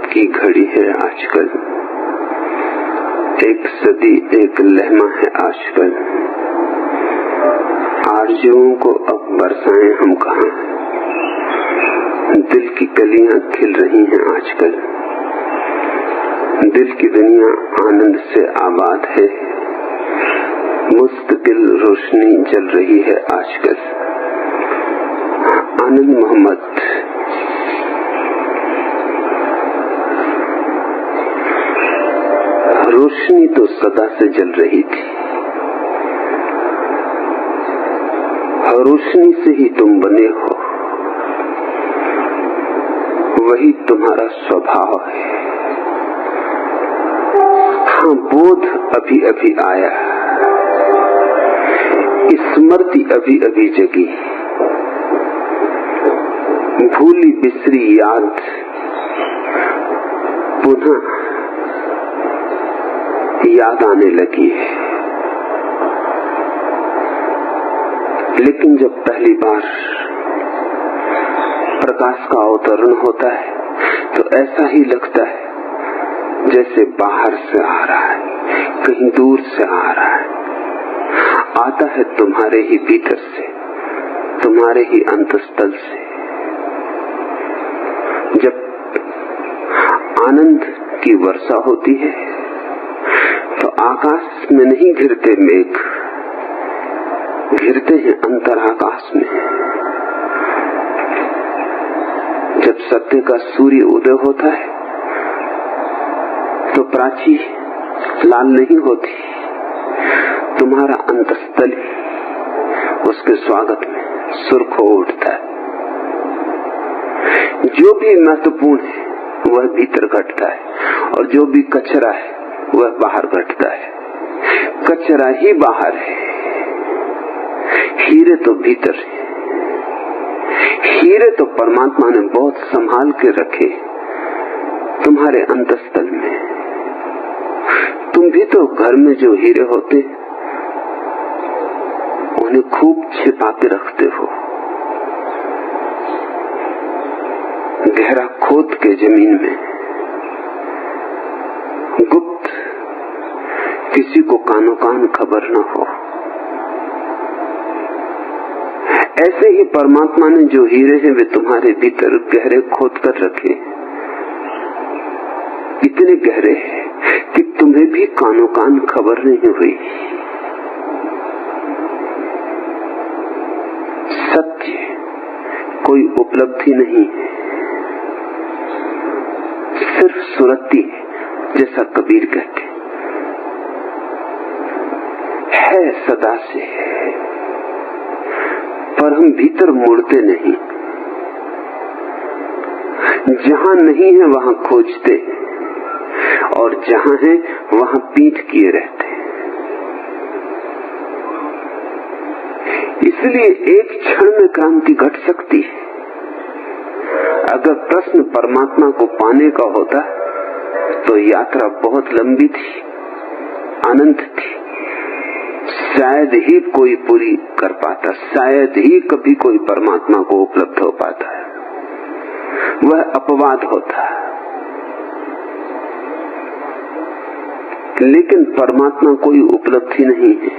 की घड़ी है आजकल, एक सदी एक लहमा है आजकल। आरजुओं को अब बरसाएं हम कहाँ, दिल की कलियां खिल रही हैं आजकल। दिल की दुनिया आनंद से आबाद है, मुस्तकिल रोशनी जल रही है आजकल। आनंद मोहम्मद। रोशनी तो सदा से जल रही थी, रोशनी से ही तुम बने हो, वही तुम्हारा स्वभाव है। हाँ, बोध अभी अभी आया, स्मृति अभी अभी जगी, भूली बिसरी याद पुनः याद आने लगी है। लेकिन जब पहली बार प्रकाश का अवतरण होता है तो ऐसा ही लगता है जैसे बाहर से आ रहा है, कहीं दूर से आ रहा है। आता है तुम्हारे ही भीतर से, तुम्हारे ही अंतस्थल से। जब आनंद की वर्षा होती है तो आकाश में नहीं घिरते मेघ, घिरते हैं अंतर आकाश में। जब सत्य का सूर्य उदय होता है तो प्राची लाल नहीं होती, तुम्हारा अंतस्थल उसके स्वागत में सुर्ख हो उठता है। जो भी महत्वपूर्ण है वह भीतर घटता है और जो भी कचरा है वह बाहर घटता है। कचरा ही बाहर है, हीरे तो भीतर है। हीरे तो परमात्मा ने बहुत संभाल के रखे तुम्हारे अंतस्थल में। तुम भी तो घर में जो हीरे होते उन्हें खूब छिपा के रखते हो, गहरा खोद के जमीन में, गुप्त, किसी को कानो कान खबर न हो। ऐसे ही परमात्मा ने जो हीरे हैं वे तुम्हारे भीतर गहरे खोद कर रखे, इतने गहरे कि तुम्हें भी कानो कान खबर नहीं हुई। सत्य कोई उपलब्धि नहीं है, सिर्फ सुरती है, जैसा कबीर कहते है सदा से, पर हम भीतर मुड़ते नहीं। जहां नहीं है वहां खोजते और जहां है वहां पीठ किए रहते। इसलिए एक क्षण में क्रांति घट सकती है। अगर प्रश्न परमात्मा को पाने का होता तो यात्रा बहुत लंबी थी, अनंत थी, शायद ही कोई पूरी कर पाता, शायद ही कभी कोई परमात्मा को उपलब्ध हो पाता है। वह अपवाद होता। लेकिन परमात्मा कोई उपलब्धि नहीं है।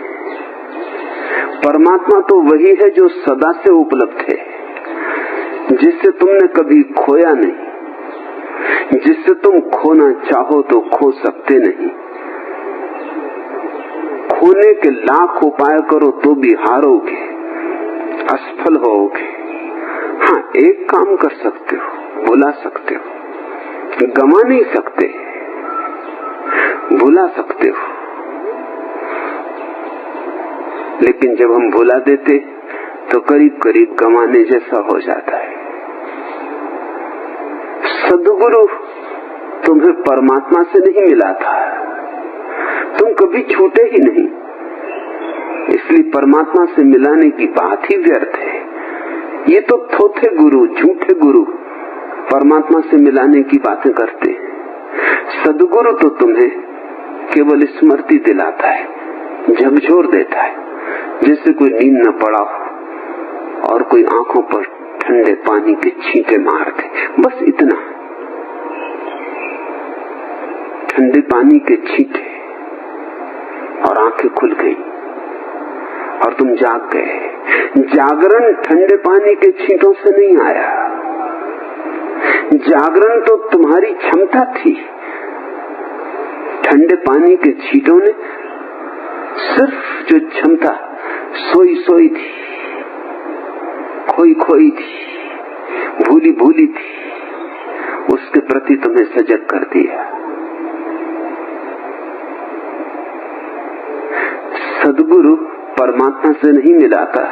परमात्मा तो वही है जो सदा से उपलब्ध है, जिससे तुमने कभी खोया नहीं, जिससे तुम खोना चाहो तो खो सकते नहीं। खोने के लाख उपाय करो तो भी हारोगे, असफल होगे। हाँ, एक काम कर सकते हो, भुला सकते हो, गमा नहीं सकते, भुला सकते हो। लेकिन जब हम भुला देते तो करीब करीब गमाने जैसा हो जाता है। सद्गुरु तुम्हें परमात्मा से नहीं मिला था, तुम कभी छूटे ही नहीं, इसलिए परमात्मा से मिलाने की बात ही व्यर्थ है। ये तो थोथे गुरु, झूठे गुरु परमात्मा से मिलाने की बातें करते हैं। सद्गुरु तो तुम्हें केवल स्मृति दिलाता है, झकझोर देता है, जैसे कोई नींद न पड़ा हो और कोई आंखों पर ठंडे पानी के छींटे मार दे, बस इतना। ठंडे पानी के छींटे और आंखें खुल गई और तुम जाग गए। जागरण ठंडे पानी के छींटों से नहीं आया, जागरण तो तुम्हारी क्षमता थी। ठंडे पानी के छींटों ने सिर्फ जो क्षमता सोई सोई थी, खोई खोई थी, भूली भूली थी, उसके प्रति तुम्हें सजग कर दिया। सद्गुरु परमात्मा से नहीं मिलाता,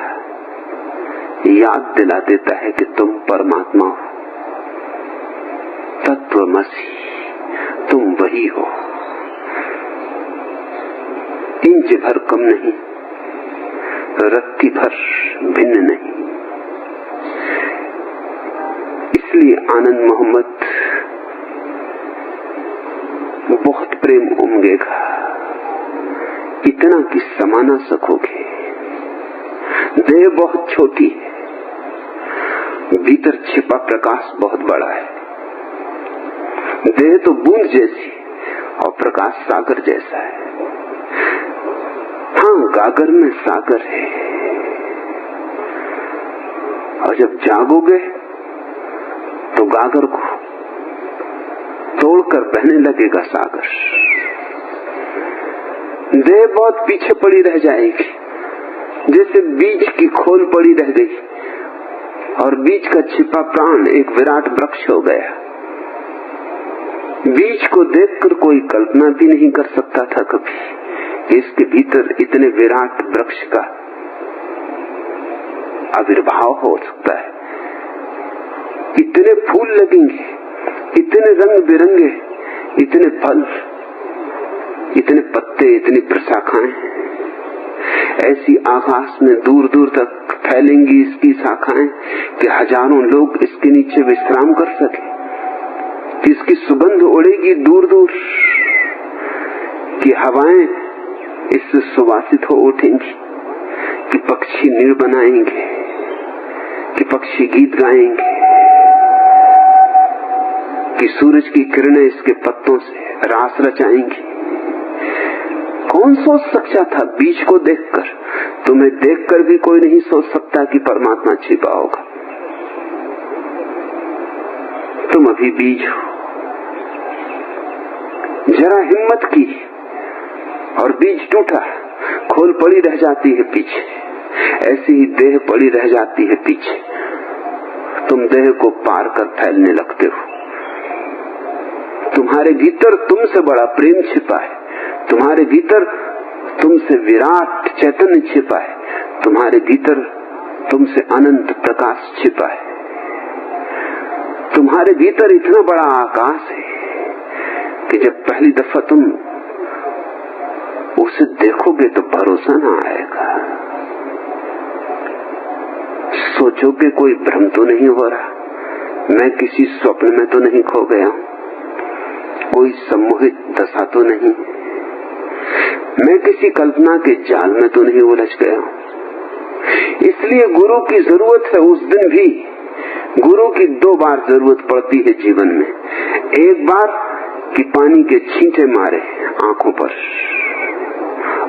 याद दिला देता है कि तुम परमात्मा हो, तत्वमसि, तुम वही हो, इंच भर कम नहीं, रत्ती भर भिन्न नहीं। इसलिए आनंद मोहम्मद बहुत प्रेम उमगेगा, इतना कि समा ना सकोगे। देह बहुत छोटी है, भीतर छिपा प्रकाश बहुत बड़ा है। देह तो बूंद जैसी और प्रकाश सागर जैसा है। हाँ, गागर में सागर है, और जब जागोगे तो गागर को तोड़कर बहने लगेगा सागर। देह बहुत पीछे पड़ी रह जाएगी, जैसे बीज की खोल पड़ी रह गई और बीज का छिपा प्राण एक विराट वृक्ष हो गया। बीज को देखकर कोई कल्पना भी नहीं कर सकता था कभी इसके भीतर इतने विराट वृक्ष का आविर्भाव हो सकता है। इतने फूल लगेंगे, इतने रंग बिरंगे, इतने फल, इतने पत्ते, इतनी प्रशाखाएं, ऐसी आकाश में दूर दूर तक फैलेंगी इसकी शाखाएं कि हजारों लोग इसके नीचे विश्राम कर सके, कि इसकी सुगंध उड़ेगी दूर दूर, कि हवाएं इससे सुवासित हो उठेंगी, कि पक्षी नीड़ बनाएंगे, कि पक्षी गीत गाएंगे, कि सूरज की किरणें इसके पत्तों से रास रचाएंगी। कौन सोच सकता था बीज को देखकर? तुम्हें देखकर भी कोई नहीं सोच सकता कि परमात्मा छिपा होगा। तुम अभी बीज हो। जरा हिम्मत की और बीज टूटा, खोल पड़ी रह जाती है पीछे, ऐसी ही देह पड़ी रह जाती है पीछे। तुम देह को पार कर फैलने लगते हो। तुम्हारे भीतर तुमसे बड़ा प्रेम छिपा है, तुम्हारे भीतर तुमसे विराट चैतन्य छिपा है, तुम्हारे भीतर तुमसे अनंत प्रकाश छिपा है, तुम्हारे भीतर इतना बड़ा आकाश है कि जब पहली दफा तुम उसे देखोगे तो भरोसा ना आएगा। सोचोगे कोई भ्रम तो नहीं हो रहा, मैं किसी स्वप्न में तो नहीं खो गया हूं, कोई सम्मोहित दशा तो नहीं, मैं किसी कल्पना के जाल में तो नहीं उलझ गया हूं। इसलिए गुरु की जरूरत है। उस दिन भी गुरु की 2 बार जरूरत पड़ती है जीवन में। एक बार कि पानी के छींटे मारे आंखों पर,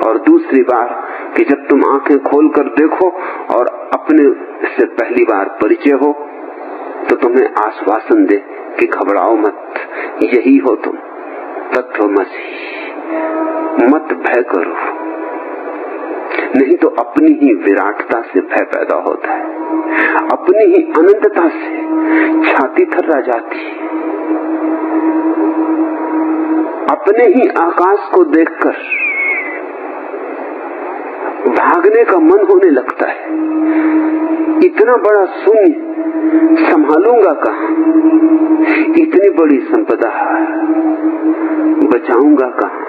और दूसरी बार कि जब तुम आंखें खोलकर देखो और अपने से पहली बार परिचय हो तो तुम्हें आश्वासन दे कि घबराओ मत, यही हो तुम, तत्वमसि, मत भय करो। नहीं तो अपनी ही विराटता से भय पैदा होता है, अपनी ही अनंतता से छाती थर्रा जाती है, अपने ही आकाश को देखकर भागने का मन होने लगता है। इतना बड़ा शून्य संभालूंगा कहां, इतनी बड़ी संपदा बचाऊंगा कहां।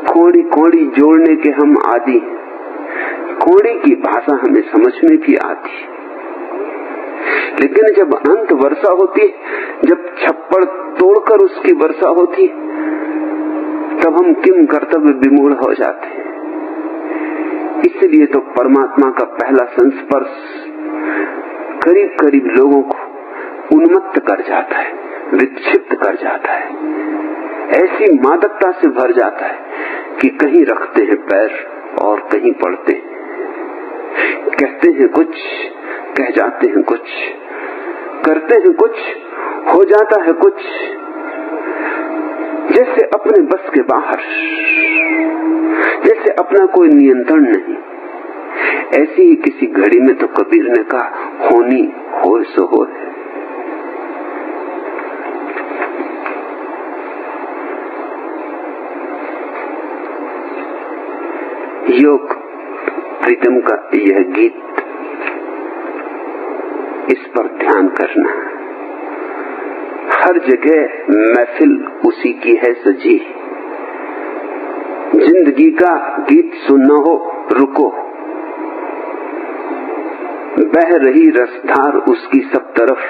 कोड़ी कोड़ी जोड़ने के हम आदि, कोड़ी की भाषा हमें समझ में भी आती, लेकिन जब अनंत वर्षा होती, जब छप्पड़ तोड़कर उसकी वर्षा होती, तब हम किम कर्तव्य विमूढ़ हो जाते हैं। इसलिए तो परमात्मा का पहला संस्पर्श करीब करीब लोगों को उन्मत्त कर जाता है, विक्षिप्त कर जाता है। ऐसी मादकता से भर जाता है कि कहीं रखते हैं पैर और कहीं पड़ते हैं, कहते हैं कुछ, कह जाते हैं कुछ, करते हैं कुछ, हो जाता है कुछ, जैसे अपने बस के बाहर, जैसे अपना कोई नियंत्रण नहीं। ऐसी ही किसी घड़ी में तो कबीर ने कहा, होनी होए सो होए। योग प्रीतम का यह गीत, इस पर ध्यान करना। हर जगह महफिल उसी की है सजी, जिंदगी का गीत सुनना हो रुको, बह रही रसधार उसकी सब तरफ,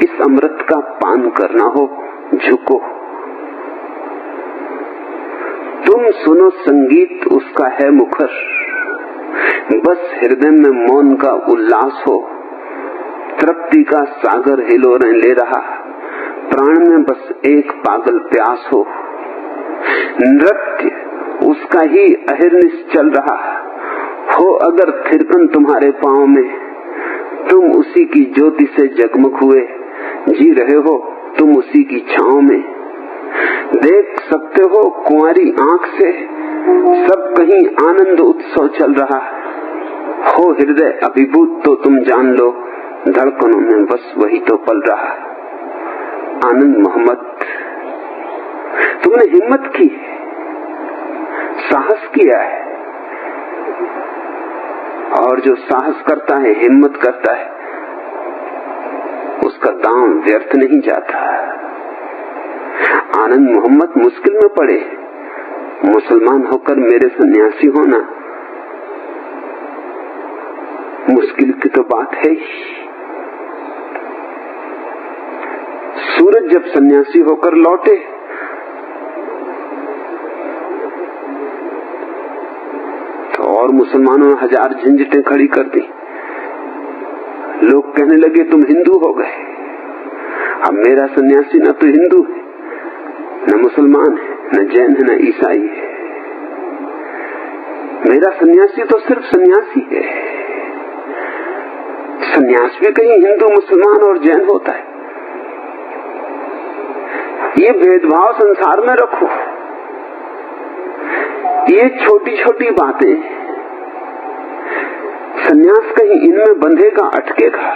इस अमृत का पान करना हो झुको। तुम सुनो संगीत उसका है मुखर, बस हृदय में मौन का उल्लास हो, तृप्ति का सागर हिलोरें ले रहा, प्राण में बस एक पागल प्यास हो। नृत्य उसका ही अहिर्निश चल रहा हो, अगर थिरकन तुम्हारे पांव में, तुम उसी की ज्योति से जगमग हुए, जी रहे हो तुम उसी की छांव में। देख सकते हो कुंवारी आंख से, सब कहीं आनंद उत्सव चल रहा हो, हृदय अभिभूत तो तुम जान लो, धड़कनों में बस वही तो पल रहा। आनंद मोहम्मद, तुमने हिम्मत की, साहस किया है, और जो साहस करता है, हिम्मत करता है, उसका दांव व्यर्थ नहीं जाता। आनंद मोहम्मद मुश्किल में पड़े, मुसलमान होकर मेरे सन्यासी होना मुश्किल की तो बात है ही। सूरज जब सन्यासी होकर लौटे तो और मुसलमानों ने 1000 झंझटें खड़ी कर दी। लोग कहने लगे तुम हिंदू हो गए। अब मेरा सन्यासी न तो हिंदू है, न मुसलमान है, न जैन है, न ईसाई है। मेरा सन्यासी तो सिर्फ सन्यासी है। सन्यास भी कहीं हिंदू, मुसलमान और जैन होता है? ये भेदभाव संसार में रखो। ये छोटी छोटी बातें, सन्यास कहीं इनमें बंधेगा, अटकेगा।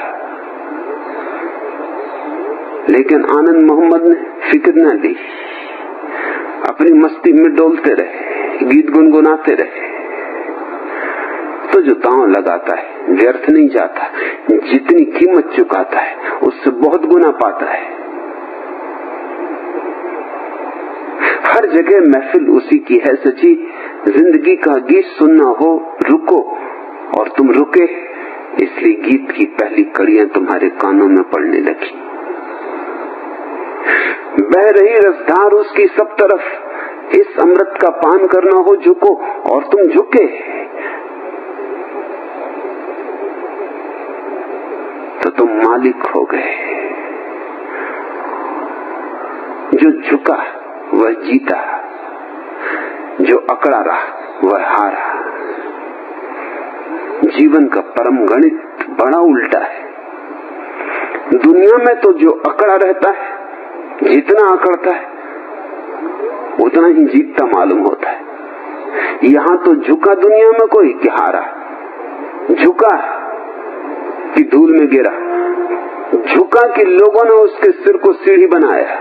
लेकिन आनंद मोहम्मद ने फिक्र न ली, अपनी मस्ती में डोलते रहे, गीत गुनगुनाते रहे। तो जो दांव लगाता है व्यर्थ नहीं जाता, जितनी कीमत चुकाता है उससे बहुत गुना पाता है। हर जगह महफिल उसी की है सची, जिंदगी का गीत सुनना हो रुको, और तुम रुके इसलिए गीत की पहली कड़ियां तुम्हारे कानों में पड़ने लगी। बह रही रसधार उसकी सब तरफ, इस अमृत का पान करना हो झुको, और तुम झुके तो तुम मालिक हो गए। जो झुका वह जीता, जो अकड़ा रहा वह हारा। जीवन का परम गणित बड़ा उल्टा है। दुनिया में तो जो अकड़ा रहता है, जितना अकड़ता है उतना ही जीतता मालूम होता है। यहाँ तो झुका दुनिया में कोई कि हारा, झुका कि धूल में गिरा, झुका कि लोगों ने उसके सिर को सीढ़ी बनाया।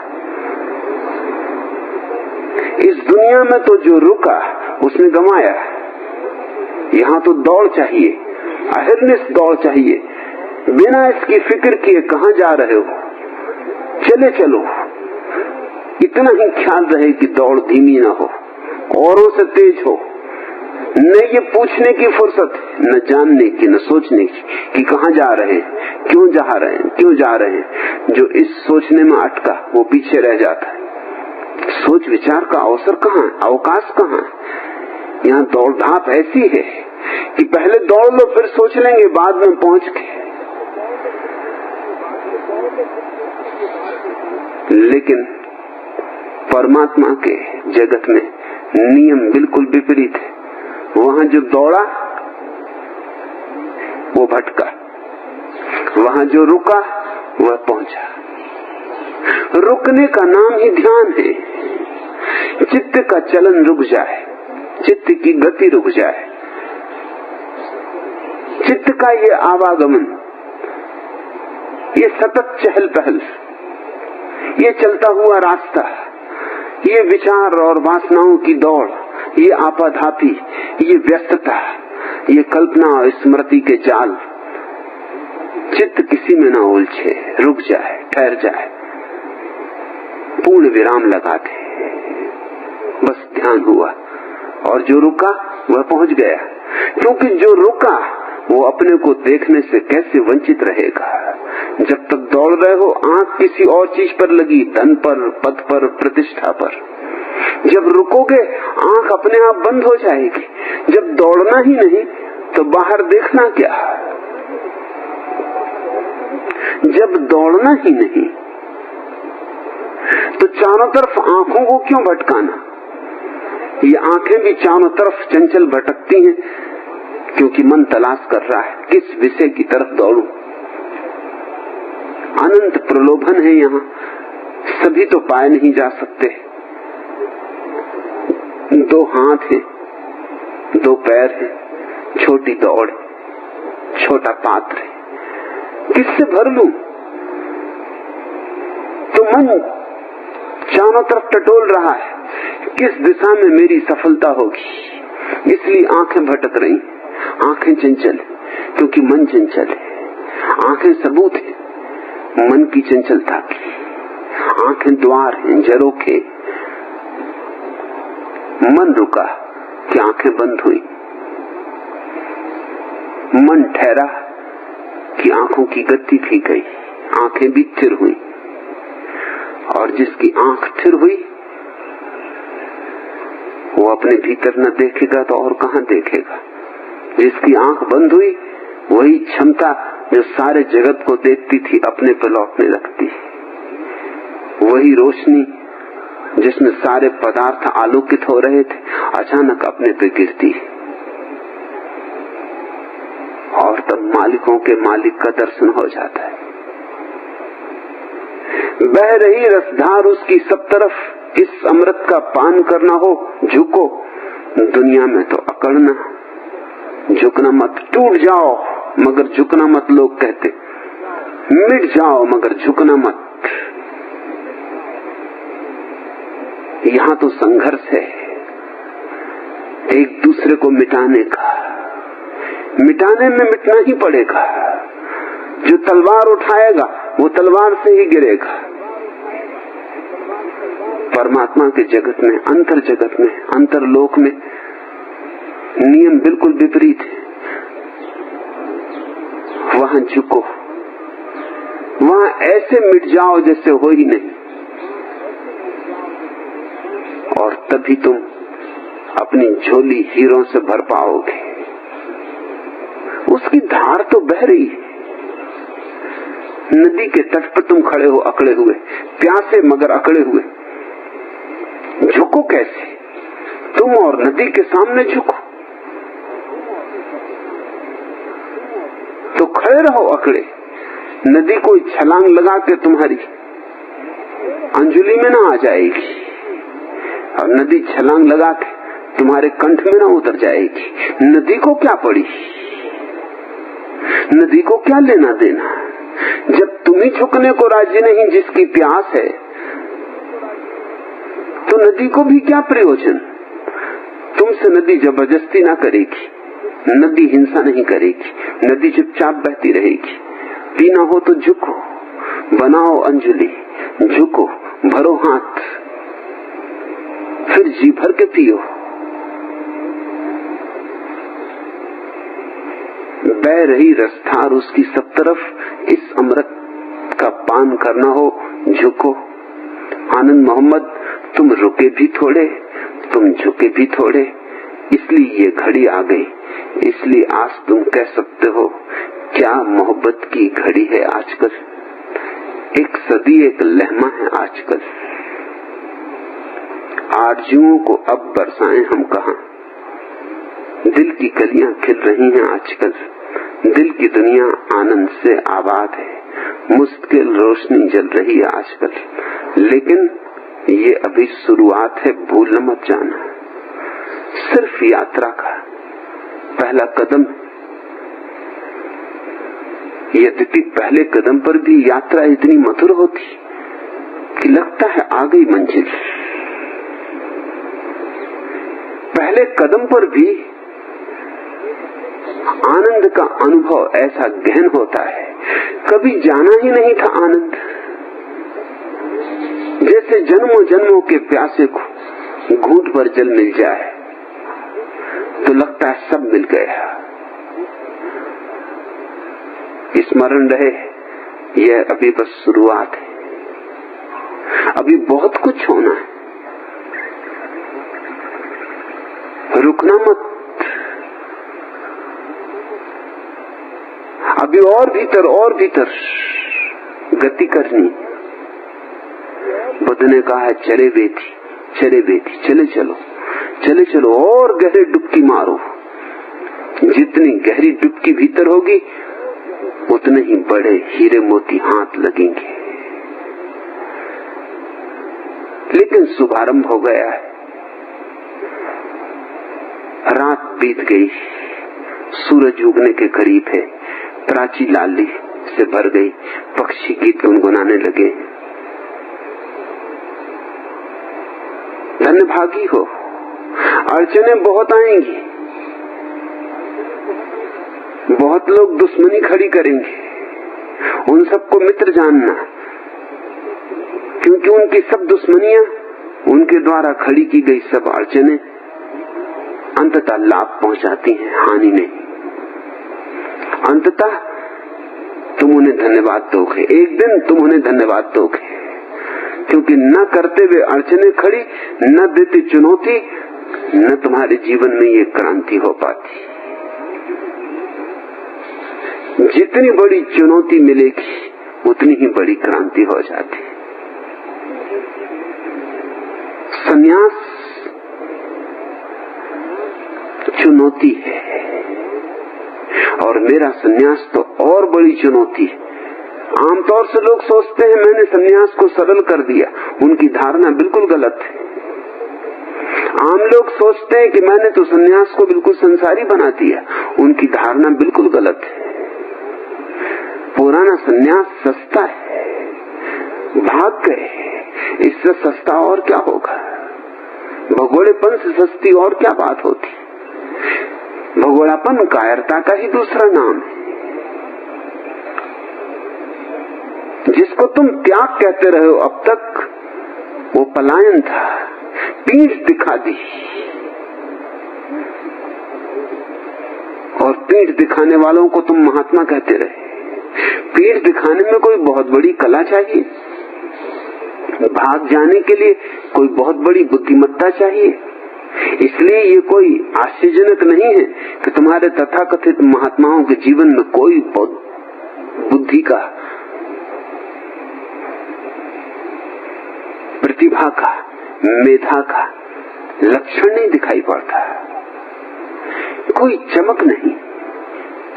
इस दुनिया में तो जो रुका उसने गंवाया। यहाँ तो दौड़ चाहिए, अहिर्निश दौड़ चाहिए, बिना इसकी फिक्र किए कहाँ जा रहे हो, चले चलो। इतना ही ख्याल रहे कि दौड़ धीमी ना हो, औरों से तेज हो। न ये पूछने की फुर्सत, न जानने की, न सोचने की कि कहाँ जा रहे हैं, क्यों जा रहे हैं, क्यों जा रहे हैं। जो इस सोचने में अटका वो पीछे रह जाता है। सोच विचार का अवसर कहाँ है, अवकाश कहाँ है। यहाँ दौड़ धाप ऐसी है कि पहले दौड़ लो फिर सोच लेंगे बाद में पहुंच के। लेकिन परमात्मा के जगत में नियम बिल्कुल विपरीत है। वहां जो दौड़ा वो भटका, वहां जो रुका वह पहुंचा। रुकने का नाम ही ध्यान है। चित्त का चलन रुक जाए, चित्त की गति रुक जाए, चित्त का ये आवागमन, ये सतत चहल पहल, ये चलता हुआ रास्ता, ये विचार और वासनाओं की दौड़, ये आपाधापी, ये व्यस्तता, ये कल्पना और स्मृति के जाल, चित्त किसी में ना उलझे, रुक जाए, ठहर जाए, पूर्ण विराम लगा दे, बस ध्यान हुआ। और जो रुका वह पहुंच गया, क्योंकि जो रुका वो अपने को देखने से कैसे वंचित रहेगा। जब तक दौड़ रहे हो आंख किसी और चीज पर लगी, धन पर, पद पर, प्रतिष्ठा पर। जब रुकोगे आंख अपने आप बंद हो जाएगी। जब दौड़ना ही नहीं तो बाहर देखना क्या। जब दौड़ना ही नहीं तो चारों तरफ आंखों को क्यों भटकाना। ये आंखें भी चारों तरफ चंचल भटकती हैं, क्योंकि मन तलाश कर रहा है किस विषय की तरफ दौड़ूं। अनंत प्रलोभन है यहाँ, सभी तो पाए नहीं जा सकते। दो हाथ है, दो पैर है, छोटी दौड़, छोटा पात्र है, किससे भर लूं। तो मन चारों तरफ टटोल रहा है, किस दिशा में मेरी सफलता होगी। इसलिए आंखें भटक रही, आंखें चंचल, क्योंकि मन चंचल है। आंखें सबूत है मन की चंचलता की, आंखें द्वार हैं, झरोखे। मन रुका कि आंखें बंद हुई, मन ठहरा कि आंखों की गति भी गई, आंखें भी स्थिर हुई। और जिसकी आंख स्थिर हुई वो अपने भीतर न देखेगा तो और कहां देखेगा। जिसकी आंख बंद हुई वही क्षमता जो सारे जगत को देखती थी अपने पर लौटने लगती। वही रोशनी जिसमें सारे पदार्थ आलोकित हो रहे थे अचानक अपने पे गिरती। और तब मालिकों के मालिक का दर्शन हो जाता है। बह रही रसधार उसकी सब तरफ, इस अमृत का पान करना हो झुको। दुनिया में तो अकड़ना, झुकना मत। टूट जाओ मगर झुकना मत, लोग कहते। मिट जाओ मगर झुकना मत। यहाँ तो संघर्ष है एक दूसरे को मिटाने का। मिटाने में मिटना ही पड़ेगा। जो तलवार उठाएगा वो तलवार से ही गिरेगा। परमात्मा के जगत में, अंतर जगत में, अंतरलोक में नियम बिल्कुल विपरीत है। वहां झुको, वहां ऐसे मिट जाओ जैसे हो ही नहीं। और तभी तुम अपनी झोली हीरों से भर पाओगे। उसकी धार तो बह रही है। नदी के तट पर तुम खड़े हो अकड़े हुए, प्यासे मगर अकड़े हुए। झुको कैसे? तुम और नदी के सामने झुको। तो खड़े रहो अकड़े। नदी कोई छलांग लगा के तुम्हारी अंजुली में ना आ जाएगी, और नदी छलांग लगा के तुम्हारे कंठ में ना उतर जाएगी। नदी को क्या पड़ी? नदी को क्या लेना देना? जब तुम ही झुकने को राजी नहीं जिसकी प्यास है, तो नदी को भी क्या प्रयोजन? तुमसे नदी जबरदस्ती ना करेगी, नदी हिंसा नहीं करेगी, नदी चुपचाप बहती रहेगी। पीना हो तो झुको, बनाओ अंजलि, झुको, भरो हाथ, फिर जी भर के पियो। बह रही रसधार उसकी सब तरफ, इस अमृत का पान करना हो झुको। आनंद मोहम्मद, तुम रुके भी थोड़े, तुम झुके भी थोड़े, इसलिए ये घड़ी आ गई। इसलिए आज तुम कह सकते हो क्या मोहब्बत की घड़ी है आजकल। एक सदी, एक लहमा है आजकल। आरजुओं को अब बरसाएं हम कहां। दिल की कलियां खिल रही हैं आजकल, दिल की दुनिया आनंद से आबाद है, मुश्किल रोशनी जल रही है आजकल, लेकिन ये अभी शुरुआत है, भूल मत जाना। सिर्फ यात्रा का पहला कदम। यद्यपि पहले कदम पर भी यात्रा इतनी मधुर होती कि लगता है आ गई मंजिल। पहले कदम पर भी आनंद का अनुभव ऐसा गहन होता है, कभी जाना ही नहीं था आनंद। जैसे जन्मों जन्मों के प्यासे को घूंट भर जल मिल जाए तो लगता है सब मिल गया। स्मरण रहे, यह अभी बस शुरुआत है, अभी बहुत कुछ होना है। रुकना मत, अभी और भीतर गति करनी। बुद्ध ने कहा है चले बेटी, चले चलो और गहरे डुबकी मारो। जितनी गहरी डुबकी भीतर होगी उतने ही बड़े हीरे मोती हाथ लगेंगे। लेकिन शुभारंभ हो गया है, रात बीत गई, सूरज उगने के करीब है, प्राची लाली से भर गई, पक्षी गीत गुनगुनाने लगे। धन्यभागी हो, अड़चनें बहुत आएंगी, बहुत लोग दुश्मनी खड़ी करेंगे, उन सबको मित्र जानना, क्योंकि उनकी सब दुश्मनियां, उनके द्वारा खड़ी की गई सब अड़चनें अंततः लाभ पहुंचाती हैं, हानि नहीं। अंततः तुम उन्हें धन्यवाद दोगे, एक दिन तुम उन्हें धन्यवाद दोगे, क्योंकि न करते हुए अड़चनें खड़ी, न देते चुनौती, न तुम्हारे जीवन में ये क्रांति हो पाती। जितनी बड़ी चुनौती मिलेगी उतनी ही बड़ी क्रांति हो जाती। संन्यास चुनौती है और मेरा संन्यास तो और बड़ी चुनौती है। आमतौर से लोग सोचते हैं मैंने संन्यास को सरल कर दिया, उनकी धारणा बिल्कुल गलत है। आम लोग सोचते हैं कि मैंने तो संन्यास को बिल्कुल संसारी बना दिया, उनकी धारणा बिल्कुल गलत है। पुराना संन्यास सस्ता है, भाग गए, इससे सस्ता और क्या होगा। भगोड़ेपन से सस्ती और क्या बात होती। भगोड़ापन कायरता का ही दूसरा नाम है। जिसको तुम त्याग कहते रहे हो अब तक, वो पलायन था, पीठ दिखा दी। और पीठ दिखाने वालों को तुम महात्मा कहते रहे। पीठ दिखाने में कोई बहुत बड़ी कला चाहिए, भाग जाने के लिए कोई बहुत बड़ी बुद्धिमत्ता चाहिए। इसलिए ये कोई आश्चर्यजनक नहीं है कि तुम्हारे तथाकथित महात्माओं के जीवन में कोई बुद्धि का, प्रतिभा का, मेधा का लक्षण नहीं दिखाई पड़ता। कोई चमक नहीं,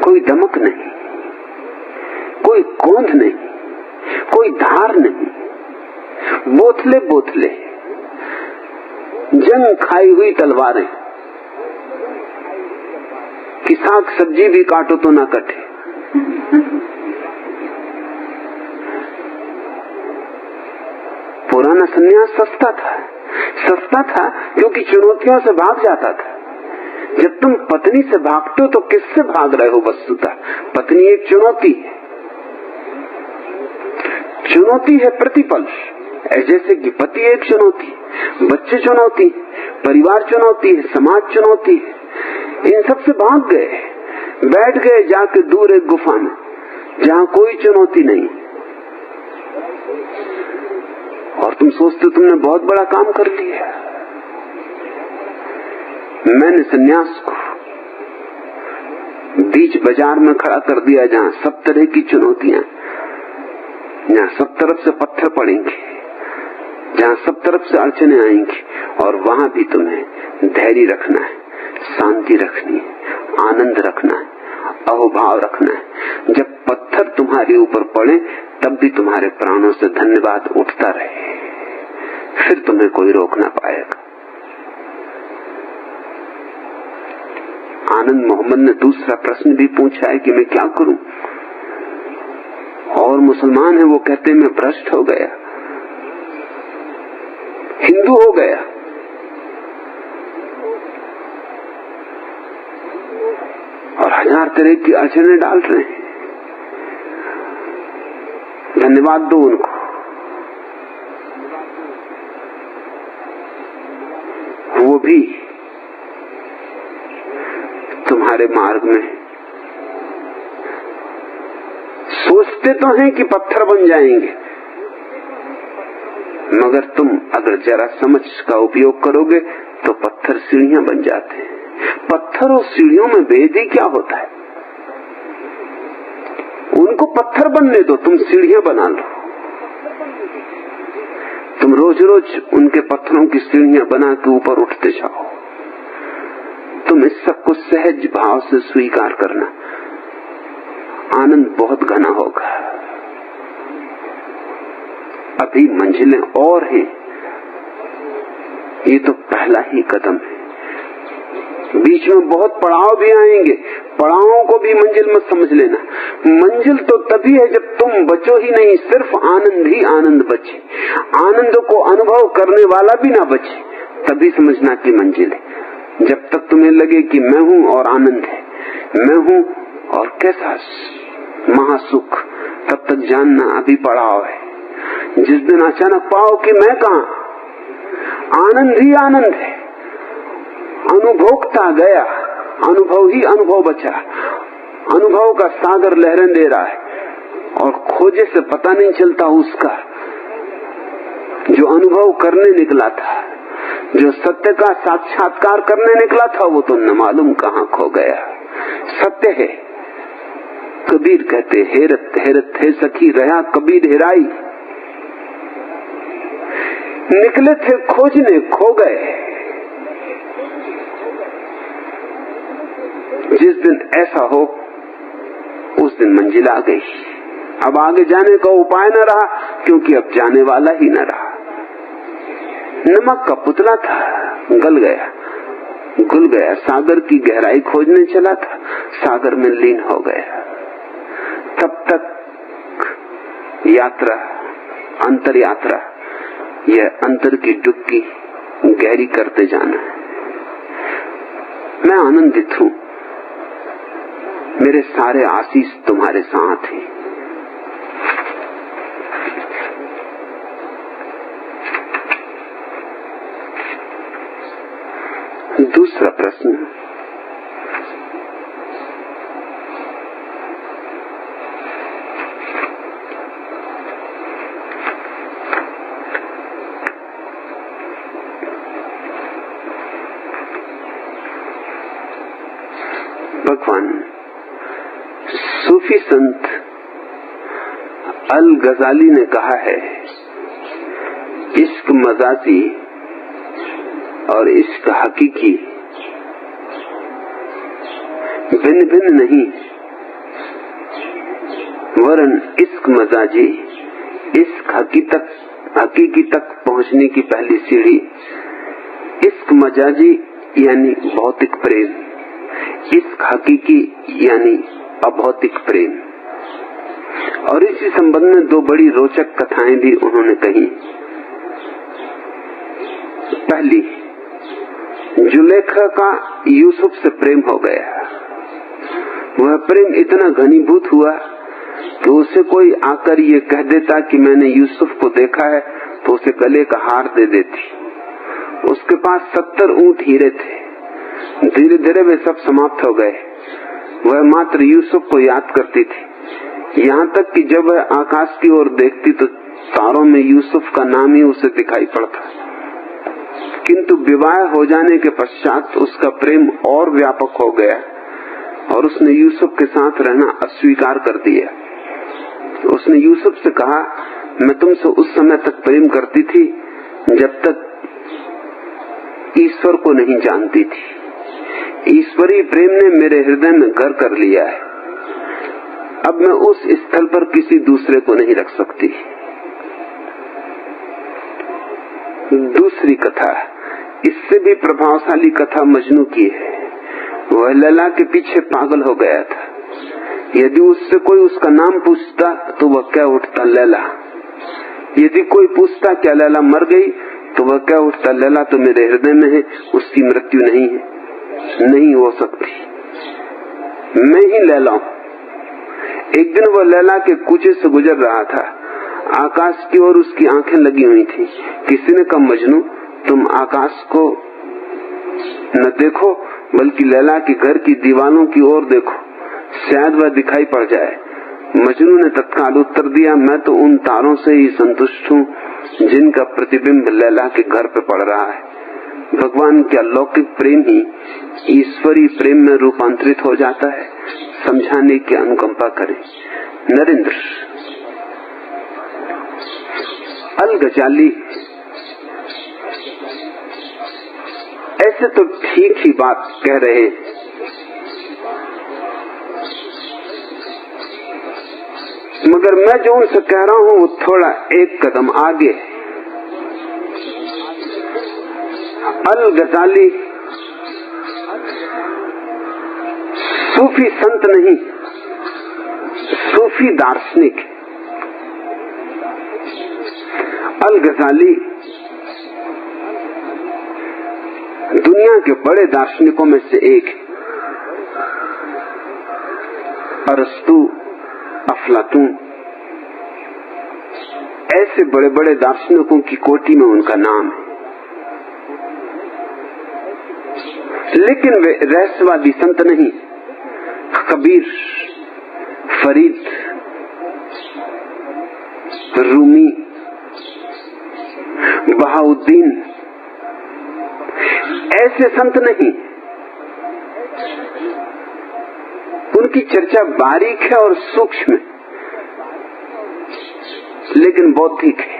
कोई दमक नहीं, कोई गोंद नहीं, कोई धार नहीं, बोथले बोथले जंग खाई हुई तलवारें कि साग सब्जी भी काटो तो ना कटे। पुराना संन्यास सस्ता था क्योंकि चुनौतियों से भाग जाता था। जब तुम पत्नी से भागते हो तो किससे भाग रहे हो? वस्तुतः पत्नी एक चुनौती है प्रतिपल। जैसे कि पति एक चुनौती, बच्चे चुनौती, परिवार चुनौती है, समाज चुनौती है। इन सब से भाग गए, बैठ गए जाके दूर एक गुफा में जहां कोई चुनौती नहीं, और तुम सोचते तुमने बहुत बड़ा काम कर लिया। मैंने सन्यास को बीच बाजार में खड़ा कर दिया जहां सब तरह की चुनौतियां, जहां सब तरफ से पत्थर पड़ेंगे, जहाँ सब तरफ से अड़चने आएंगी, और वहां भी तुम्हें धैर्य रखना है, शांति रखनी है, आनंद रखना है, अहोभाव रखना है। जब पत्थर तुम्हारे ऊपर पड़े तब भी तुम्हारे प्राणों से धन्यवाद उठता रहे, फिर तुम्हें कोई रोक ना पाएगा। आनंद मोहम्मद ने दूसरा प्रश्न भी पूछा है कि मैं क्या करूं, और मुसलमान है, वो कहते मैं भ्रष्ट हो गया, हिंदू हो गया, और हजार तरह की अड़चने डाल रहे हैं। धन्यवाद दो उनको। वो भी तुम्हारे मार्ग में सोचते तो हैं कि पत्थर बन जाएंगे, मगर तुम अगर जरा समझ का उपयोग करोगे तो पत्थर सीढ़ियां बन जाते हैं। पत्थर और सीढ़ियों में भेद ही क्या होता है? उनको पत्थर बनने दो, तुम सीढ़ियां बना लो। तुम रोज रोज उनके पत्थरों की सीढ़ियां बना के ऊपर उठते जाओ। तुम इस सब को सहज भाव से स्वीकार करना, आनंद बहुत घना होगा। अभी मंजिलें और हैं, ये तो पहला ही कदम है। बीच में बहुत पड़ाव भी आएंगे, पड़ावों को भी मंजिल मत समझ लेना। मंजिल तो तभी है जब तुम बचो ही नहीं, सिर्फ आनंद ही आनंद बचे। आनंद को अनुभव करने वाला भी ना बचे, तभी समझना कि मंजिल है। जब तक तुम्हें लगे कि मैं हूं और आनंद है, मैं हूं और कैसा महासुख, तब तक जानना अभी पड़ाव है। जिस दिन अचानक पाओ कि मैं कहां, आनंद ही आनंद है, अनुभोक्ता गया, अनुभव ही अनुभव बचा। अनुभव का सागर लहरें दे रहा है, और खोजे से पता नहीं चलता उसका। जो अनुभव करने निकला था, जो सत्य का साक्षात्कार करने निकला था, वो तो न मालूम कहां खो गया। सत्य है, कबीर कहते हेरत हेरत है सखी रहा कबीर हेराई। निकले थे खोजने, खो गए। जिस दिन ऐसा हो उस दिन मंजिल आ गई। अब आगे जाने का उपाय न रहा, क्योंकि अब जाने वाला ही न रहा। नमक का पुतला था, गल गया, घुल गया। सागर की गहराई खोजने चला था, सागर में लीन हो गया। तब तक यात्रा, अंतर यात्रा, यह अंतर की डुबकी गहरी करते जाना है। मैं आनंदित हूं, मेरे सारे आशीष तुम्हारे साथ हैं। दूसरा प्रश्न, भगवान सूफी संत अल गजाली ने कहा है, इश्क मजाजी और इश्क हकीकी भिन्न भिन्न नहीं, वरन इश्क मजाजी इश्क हकीकी तक पहुंचने की पहली सीढ़ी। इश्क मजाजी यानी भौतिक प्रेम, इश्क हकीकी यानी अभौतिक प्रेम। और इसी संबंध में दो बड़ी रोचक कथाएं भी उन्होंने कही। पहली, जुलेखा का यूसुफ से प्रेम हो गया। वह प्रेम इतना घनीभूत हुआ कि उसे कोई आकर ये कह देता कि मैंने यूसुफ को देखा है, तो उसे गले का हार दे देती। उसके पास 70 ऊंट हीरे थे। धीरे धीरे वे सब समाप्त हो गए। वह मात्र यूसुफ को याद करती थी, यहाँ तक कि जब वह आकाश की ओर देखती तो तारों में यूसुफ का नाम ही उसे दिखाई पड़ता। किंतु विवाह हो जाने के पश्चात उसका प्रेम और व्यापक हो गया और उसने यूसुफ के साथ रहना अस्वीकार कर दिया। उसने यूसुफ से कहा, मैं तुमसे उस समय तक प्रेम करती थी जब तक ईश्वर को नहीं जानती थी। ईश्वरीय प्रेम ने मेरे हृदय में घर कर लिया है। अब मैं उस स्थल पर किसी दूसरे को नहीं रख सकती। दूसरी कथा, इससे भी प्रभावशाली कथा मजनू की है। वह लैला के पीछे पागल हो गया था। यदि उससे कोई उसका नाम पूछता तो वह क्या उठता, लैला। यदि कोई पूछता क्या लैला मर गई, तो वह क्या उठता, लैला तो मेरे हृदय में है, उसकी मृत्यु नहीं है, नहीं हो सकती, मैं ही लैला हूं। एक दिन वह लैला के कूचे से गुजर रहा था। आकाश की ओर उसकी आंखें लगी हुई थी। किसी ने कहा, मजनू तुम आकाश को न देखो बल्कि लैला के घर की दीवारों की ओर देखो, शायद वह दिखाई पड़ जाए। मजनू ने तत्काल उत्तर दिया, मैं तो उन तारों से ही संतुष्ट हूँ जिनका प्रतिबिंब लैला के घर पे पड़ रहा है। भगवान के अलौकिक प्रेम ही ईश्वरीय प्रेम में रूपांतरित हो जाता है। समझाने की अनुकंपा करें। नरेंद्र अल गजाली ऐसे तो ठीक ही बात कह रहे हैं, मगर मैं जो उनसे कह रहा हूं वो थोड़ा एक कदम आगे है। अल गजाली सूफी संत नहीं, सूफी दार्शनिक। अल गजाली दुनिया के बड़े दार्शनिकों में से एक है। अरस्तु, अफलातून, ऐसे बड़े बड़े दार्शनिकों की कोटि में उनका नाम है। लेकिन वे रहस्यवादी संत नहीं। कबीर, फरीद, रूमी, बहाउद्दीन ऐसे संत नहीं। उनकी चर्चा बारीक है और सूक्ष्म, लेकिन बौद्धिक है,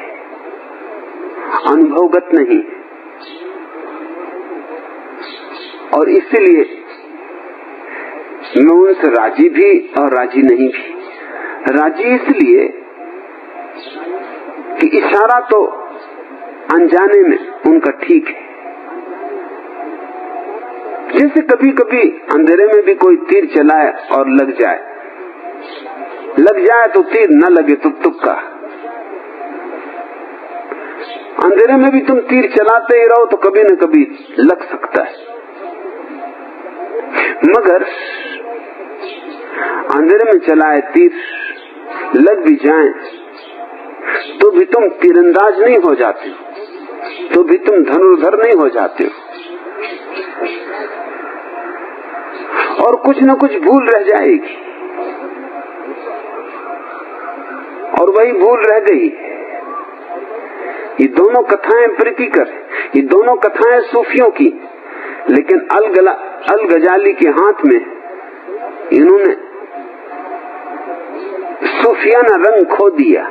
अनुभवगत नहीं। और इसलिए मैं उनसे राजी भी और राजी नहीं भी। राजी इसलिए कि इशारा तो अनजाने में उनका ठीक है। जैसे कभी कभी अंधेरे में भी कोई तीर चलाए और लग जाए तो तीर न लगे तो तुक्का। अंधेरे में भी तुम तीर चलाते ही रहो तो कभी न कभी लग सकता है। मगर अंधेरे में चलाए तीर लग भी जाए तो भी तुम तीरंदाज नहीं हो जाते हो, तो भी तुम धनुर्धर नहीं हो जाते हो। और कुछ न कुछ भूल रह जाएगी, और वही भूल रह गई। ये दोनों कथाएं प्रीतिकर, ये दोनों कथाएं सूफियों की। लेकिन अल गजाली के हाथ में इन्होंने सूफियाना रंग खो दिया।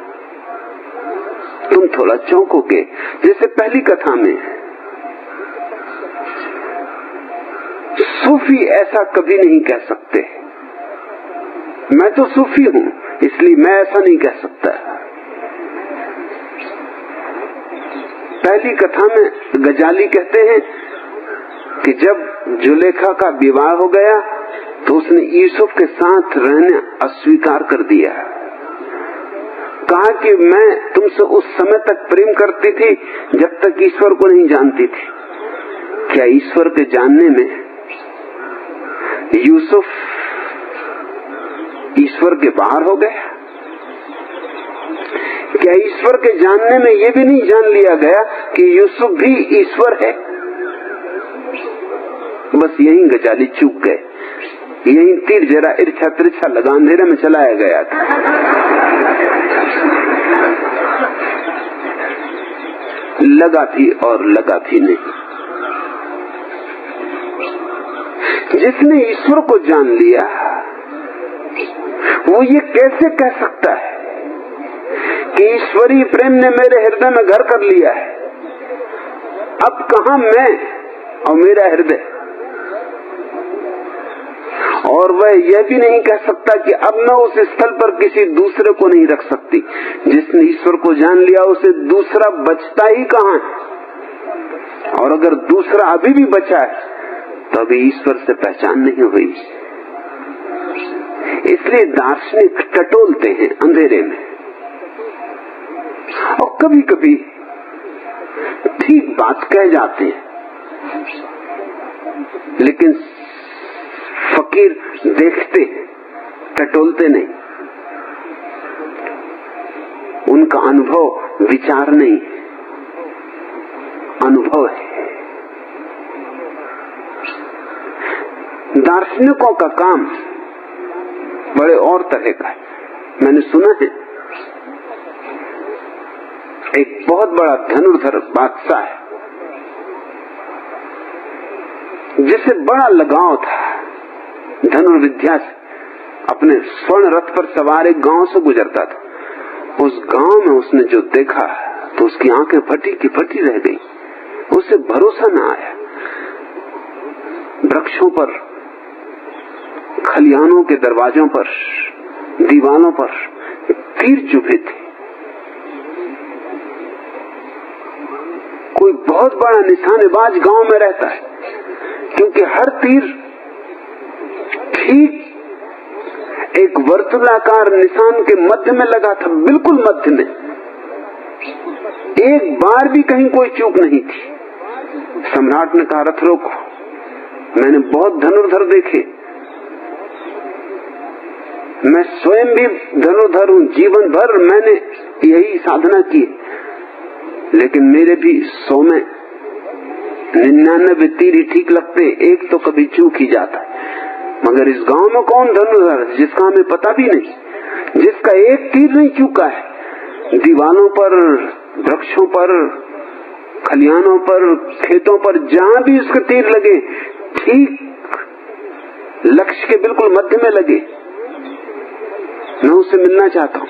तुम थोड़ा चौंकोगे। जैसे पहली कथा में सूफी ऐसा कभी नहीं कह सकते, मैं तो सूफी हूं इसलिए मैं ऐसा नहीं कह सकता। पहली कथा में गजाली कहते हैं कि जब जुलेखा का विवाह हो गया तो उसने यूसुफ के साथ रहने अस्वीकार कर दिया। कहा कि मैं तुमसे उस समय तक प्रेम करती थी जब तक ईश्वर को नहीं जानती थी। क्या ईश्वर के जानने में यूसुफ ईश्वर के बाहर हो गया? क्या ईश्वर के जानने में यह भी नहीं जान लिया गया कि यूसुफ भी ईश्वर है? बस यहीं गजाली चूक गए। यहीं तीर जरा इर्छा तिरछा लगा अंधेरे में चलाया गया था। लगा थी और लगा थी नहीं। जिसने ईश्वर को जान लिया वो ये कैसे कह सकता है कि ईश्वरीय प्रेम ने मेरे हृदय में घर कर लिया है? अब कहां मैं और मेरा हृदय। और वह यह भी नहीं कह सकता कि अब मैं उस स्थल पर किसी दूसरे को नहीं रख सकती। जिसने ईश्वर को जान लिया उसे दूसरा बचता ही कहां है। और अगर दूसरा अभी भी बचा है तो अभी ईश्वर से पहचान नहीं हुई। इसलिए दार्शनिक टटोलते हैं अंधेरे में, और कभी कभी ठीक बात कह जाते हैं, लेकिन फकीर देखते, टटोलते नहीं। उनका अनुभव विचार नहीं, अनुभव है। दार्शनिकों का काम बड़े और तरह का है। मैंने सुना है एक बहुत बड़ा धनुर्धर बादशाह है जिसे बड़ा लगाव था धनुर्विद्या से। अपने स्वर्ण रथ पर सवार एक गांव से गुजरता था। उस गांव में उसने जो देखा तो उसकी आंखें फटी की फटी रह गई। उसे भरोसा न आया। वृक्षों पर, खलिहानों के दरवाजों पर, दीवालों पर तीर चुभे थे। कोई बहुत बड़ा निशानेबाज गांव में रहता है, क्योंकि हर तीर ठीक एक वर्तुलाकार निशान के मध्य में लगा था, बिल्कुल मध्य में। एक बार भी कहीं कोई चूक नहीं थी। सम्राट ने कहा, रथ रोको। मैंने बहुत धनुर्धर देखे, मैं स्वयं भी धनुर्धर हूं, जीवन भर मैंने यही साधना की, लेकिन मेरे भी 100 में 99 तीर ही ठीक लगते, एक तो कभी चूक ही जाता है। मगर इस गांव में कौन धनुर्धर जिसका हमें पता भी नहीं, जिसका एक तीर नहीं चूका है। दीवालों पर, वृक्षों पर, खलिहानों पर, खेतों पर, जहां भी उसके तीर लगे ठीक लक्ष्य के बिल्कुल मध्य में लगे। मैं उससे मिलना चाहता हूं।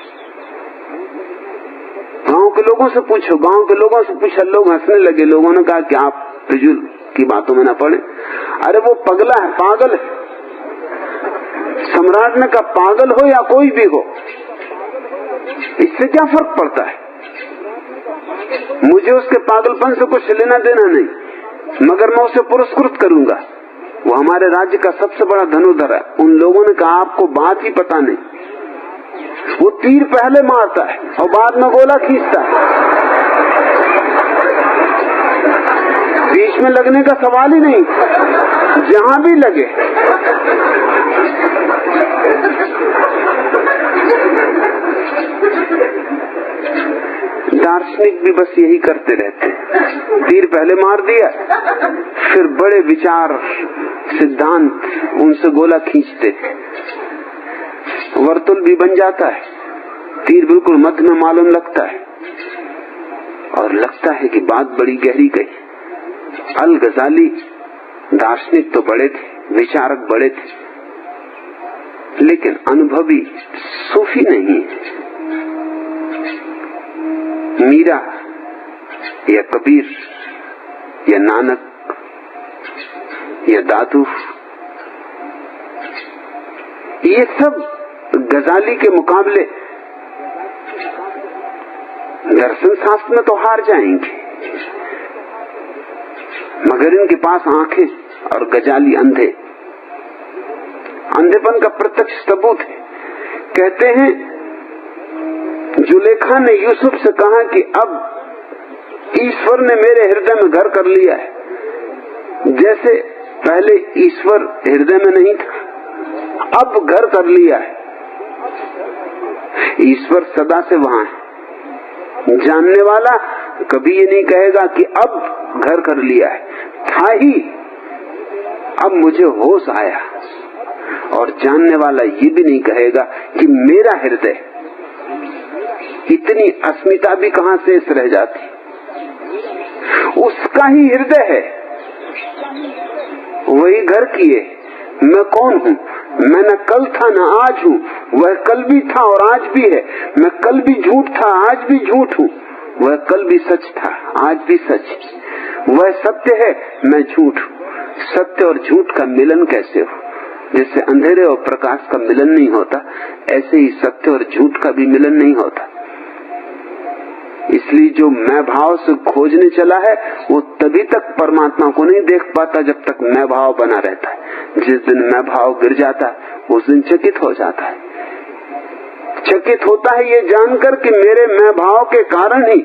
गांव के लोगों से पूछो, गांव के लोगों से पूछा। लोग हंसने लगे। लोगों ने कहा कि आप फिजूल की बातों में ना पड़े। अरे वो पगला है, पागल है। सम्राट ने कहा, पागल हो या कोई भी हो, इससे क्या फर्क पड़ता है। मुझे उसके पागलपन से कुछ लेना देना नहीं, मगर मैं उसे पुरस्कृत करूंगा। वो हमारे राज्य का सबसे बड़ा धनुर्धर है। उन लोगों ने कहा, आपको बात ही पता नहीं। वो तीर पहले मारता है और बाद में गोला खींचता है। बीच में लगने का सवाल ही नहीं, जहां भी लगे। दार्शनिक भी बस यही करते रहते हैं। तीर पहले मार दिया, फिर बड़े विचार, सिद्धांत, उनसे गोला खींचते। वर्तुल भी बन जाता है, तीर बिल्कुल मध्य में मालूम लगता है, और लगता है कि बात बड़ी गहरी गई। अल गजाली दार्शनिक तो बड़े थे, विचारक बड़े थे, लेकिन अनुभवी सूफी नहीं है। मीरा या कबीर या नानक या दादू, ये सब गजाली के मुकाबले दर्शन शास्त्र में तो हार जाएंगे। मगर इनके पास आंखें, और गजाली अंधे। अंधेपन का प्रत्यक्ष सबूत है। कहते हैं जुलेखा ने यूसुफ से कहा कि अब ईश्वर ने मेरे हृदय में घर कर लिया है, जैसे पहले ईश्वर हृदय में नहीं था, अब घर कर लिया है। ईश्वर सदा से वहां है। जानने वाला कभी ये नहीं कहेगा कि अब घर कर लिया है, था ही, अब मुझे होश आया। और जानने वाला ये भी नहीं कहेगा कि मेरा हृदय, इतनी अस्मिता भी कहां शेष रह जाती। उसका ही हृदय है, वही घर किए। मैं कौन हूँ? मैं न कल था न आज हूँ, वह कल भी था और आज भी है। मैं कल भी झूठ था, आज भी झूठ हूँ, वह कल भी सच था, आज भी सच। वह सत्य है, मैं झूठ हूं। सत्य और झूठ का मिलन कैसे हो? जैसे अंधेरे और प्रकाश का मिलन नहीं होता, ऐसे ही सत्य और झूठ का भी मिलन नहीं होता। इसलिए जो मैं भाव से खोजने चला है वो तभी तक परमात्मा को नहीं देख पाता जब तक मैं भाव बना रहता है। जिस दिन मैं भाव गिर जाता है उस दिन चकित हो जाता है। चकित होता है ये जानकर कि मेरे मैं भाव के कारण ही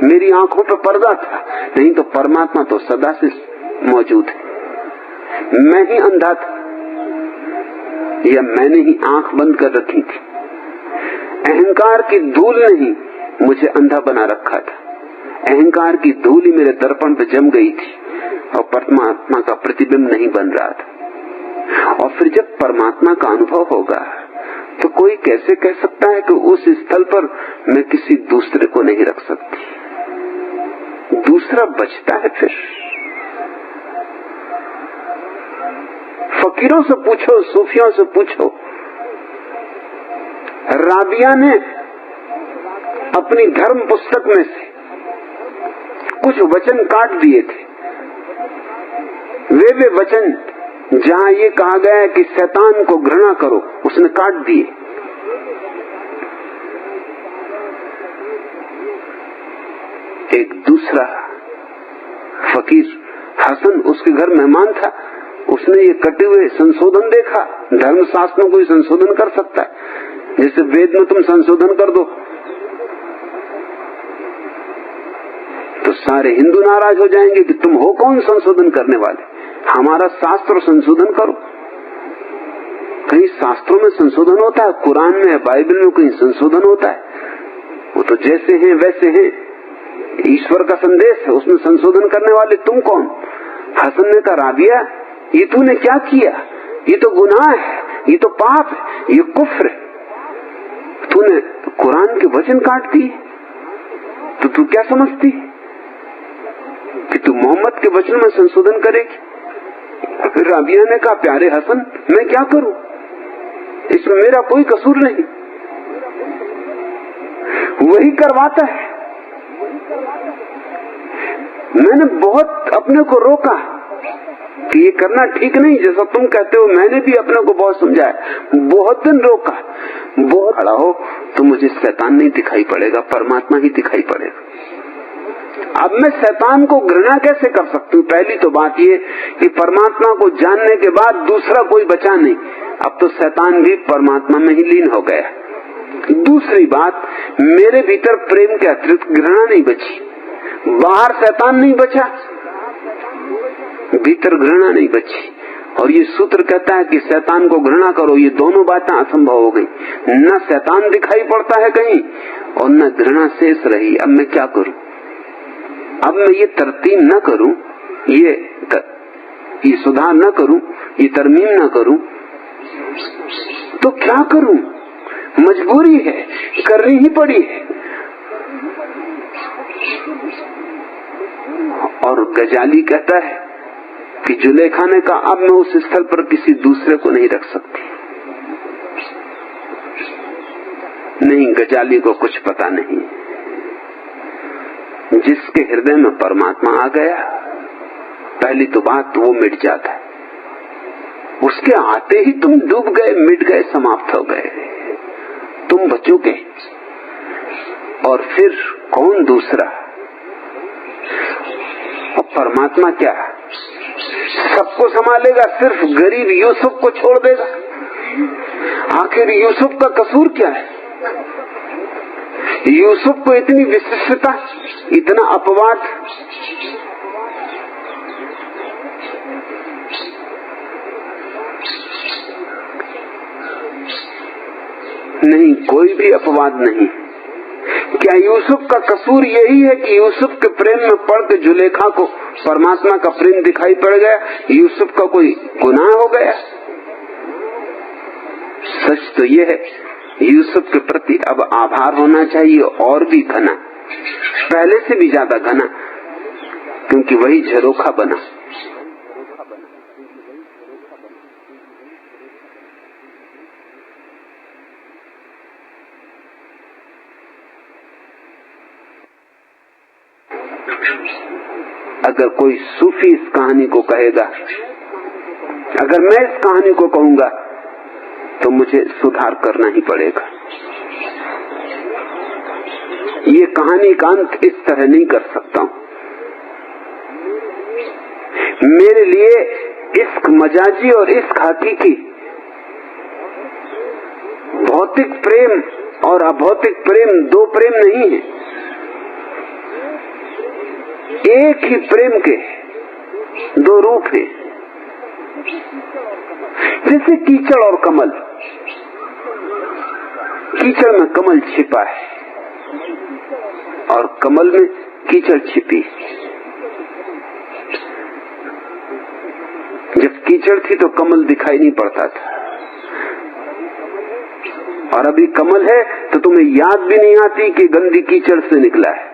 मेरी आंखों पर पर्दा था, नहीं तो परमात्मा तो सदा से मौजूद है। मैं ही अंधा था या मैंने ही आंख बंद कर रखी थी। अहंकार की धूल ने ही मुझे अंधा बना रखा था। अहंकार की धूल ही मेरे दर्पण पे जम गई थी और परमात्मा का प्रतिबिंब नहीं बन रहा था। और फिर जब परमात्मा का अनुभव होगा तो कोई कैसे कह सकता है कि उस स्थल पर मैं किसी दूसरे को नहीं रख सकती? दूसरा बचता है फिर? फकीरों से पूछो, सूफियों से पूछो। राबिया ने अपनी धर्म पुस्तक में से कुछ वचन काट दिए थे। वे वचन जहां ये कहा गया है कि शैतान को घृणा करो, उसने काट दिए। एक दूसरा फकीर हसन उसके घर मेहमान था, उसने ये कटे हुए संशोधन देखा। धर्मशास्त्रों को संशोधन कर सकता है, जैसे वेद में तुम संशोधन कर दो तो सारे हिंदू नाराज हो जाएंगे कि तुम हो कौन संशोधन करने वाले, हमारा शास्त्र संशोधन करो। कहीं शास्त्रों में संशोधन होता है? कुरान में, बाइबल में कहीं संशोधन होता है? वो तो जैसे हैं वैसे हैं, ईश्वर का संदेश है, उसमें संशोधन करने वाले तुम कौन? हसन ने कहा, राबिया ये तूने क्या किया? ये तो गुनाह है, ये तो पाप है, ये कुफ्र है। तूने कुरान के वचन काट दिए तो तू क्या समझती कि तू मोहम्मद के वचन में संशोधन करेगी? फिर राबिया ने कहा, प्यारे हसन मैं क्या करूं, इसमें मेरा कोई कसूर नहीं, वही करवाता है। मैंने बहुत अपने को रोका कि ये करना ठीक नहीं, जैसा तुम कहते हो। मैंने भी अपने को बहुत समझाया, बहुत दिन रोका, बहुत खड़ा हो तो मुझे शैतान नहीं दिखाई पड़ेगा, परमात्मा ही दिखाई पड़ेगा। अब मैं शैतान को घृणा कैसे कर सकती हूँ? पहली तो बात ये कि परमात्मा को जानने के बाद दूसरा कोई बचा नहीं, अब तो शैतान भी परमात्मा में ही लीन हो गया। दूसरी बात, मेरे भीतर प्रेम के अतिरिक्त घृणा नहीं बची। बाहर शैतान नहीं बचा, भीतर घृणा नहीं बची। और ये सूत्र कहता है कि शैतान को घृणा करो, ये दोनों बातें असंभव हो गई। न शैतान दिखाई पड़ता है कहीं और न घृणा शेष रही। अब मैं क्या करूं? अब मैं ये तरतीब न करूं, ये सुधार न करूं, ये तरमीम न करूं तो क्या करूं? मजबूरी है, करनी ही पड़ी है। और गजाली कहता है कि जुलेखा ने कहा, अब मैं उस स्थल पर किसी दूसरे को नहीं रख सकती। नहीं, गजाली को कुछ पता नहीं। जिसके हृदय में परमात्मा आ गया, पहली तो बात वो मिट जाता है। उसके आते ही तुम डूब गए, मिट गए, समाप्त हो गए, तुम बचोगे। और फिर कौन दूसरा? और परमात्मा क्या सबको संभालेगा, सिर्फ गरीब यूसुफ को छोड़ देगा? आखिर यूसुफ का कसूर क्या है? यूसुफ को इतनी विशिष्टता, इतना अपवाद। नहीं, कोई भी अपवाद नहीं। क्या यूसुफ का कसूर यही है कि यूसुफ के प्रेम में पड़ के जुलेखा को परमात्मा का प्रेम दिखाई पड़ गया? यूसुफ का कोई गुनाह हो गया? सच तो यह है, यूसुफ के प्रति अब आभार होना चाहिए, और भी घना, पहले से भी ज्यादा घना, क्योंकि वही झरोखा बना। अगर कोई सूफी इस कहानी को कहेगा, अगर मैं इस कहानी को कहूंगा, तो मुझे सुधार करना ही पड़ेगा। ये कहानी का अंत इस तरह नहीं कर सकता हूं। मेरे लिए इश्क मजाजी और इश्क हकीकी, भौतिक प्रेम और अभौतिक प्रेम दो प्रेम नहीं है, एक ही प्रेम के दो रूप हैं। जैसे कीचड़ और कमल, कीचड़ में कमल छिपा है और कमल में कीचड़ छिपी। जब कीचड़ थी तो कमल दिखाई नहीं पड़ता था, और अभी कमल है तो तुम्हें याद भी नहीं आती कि गंदी कीचड़ से निकला है,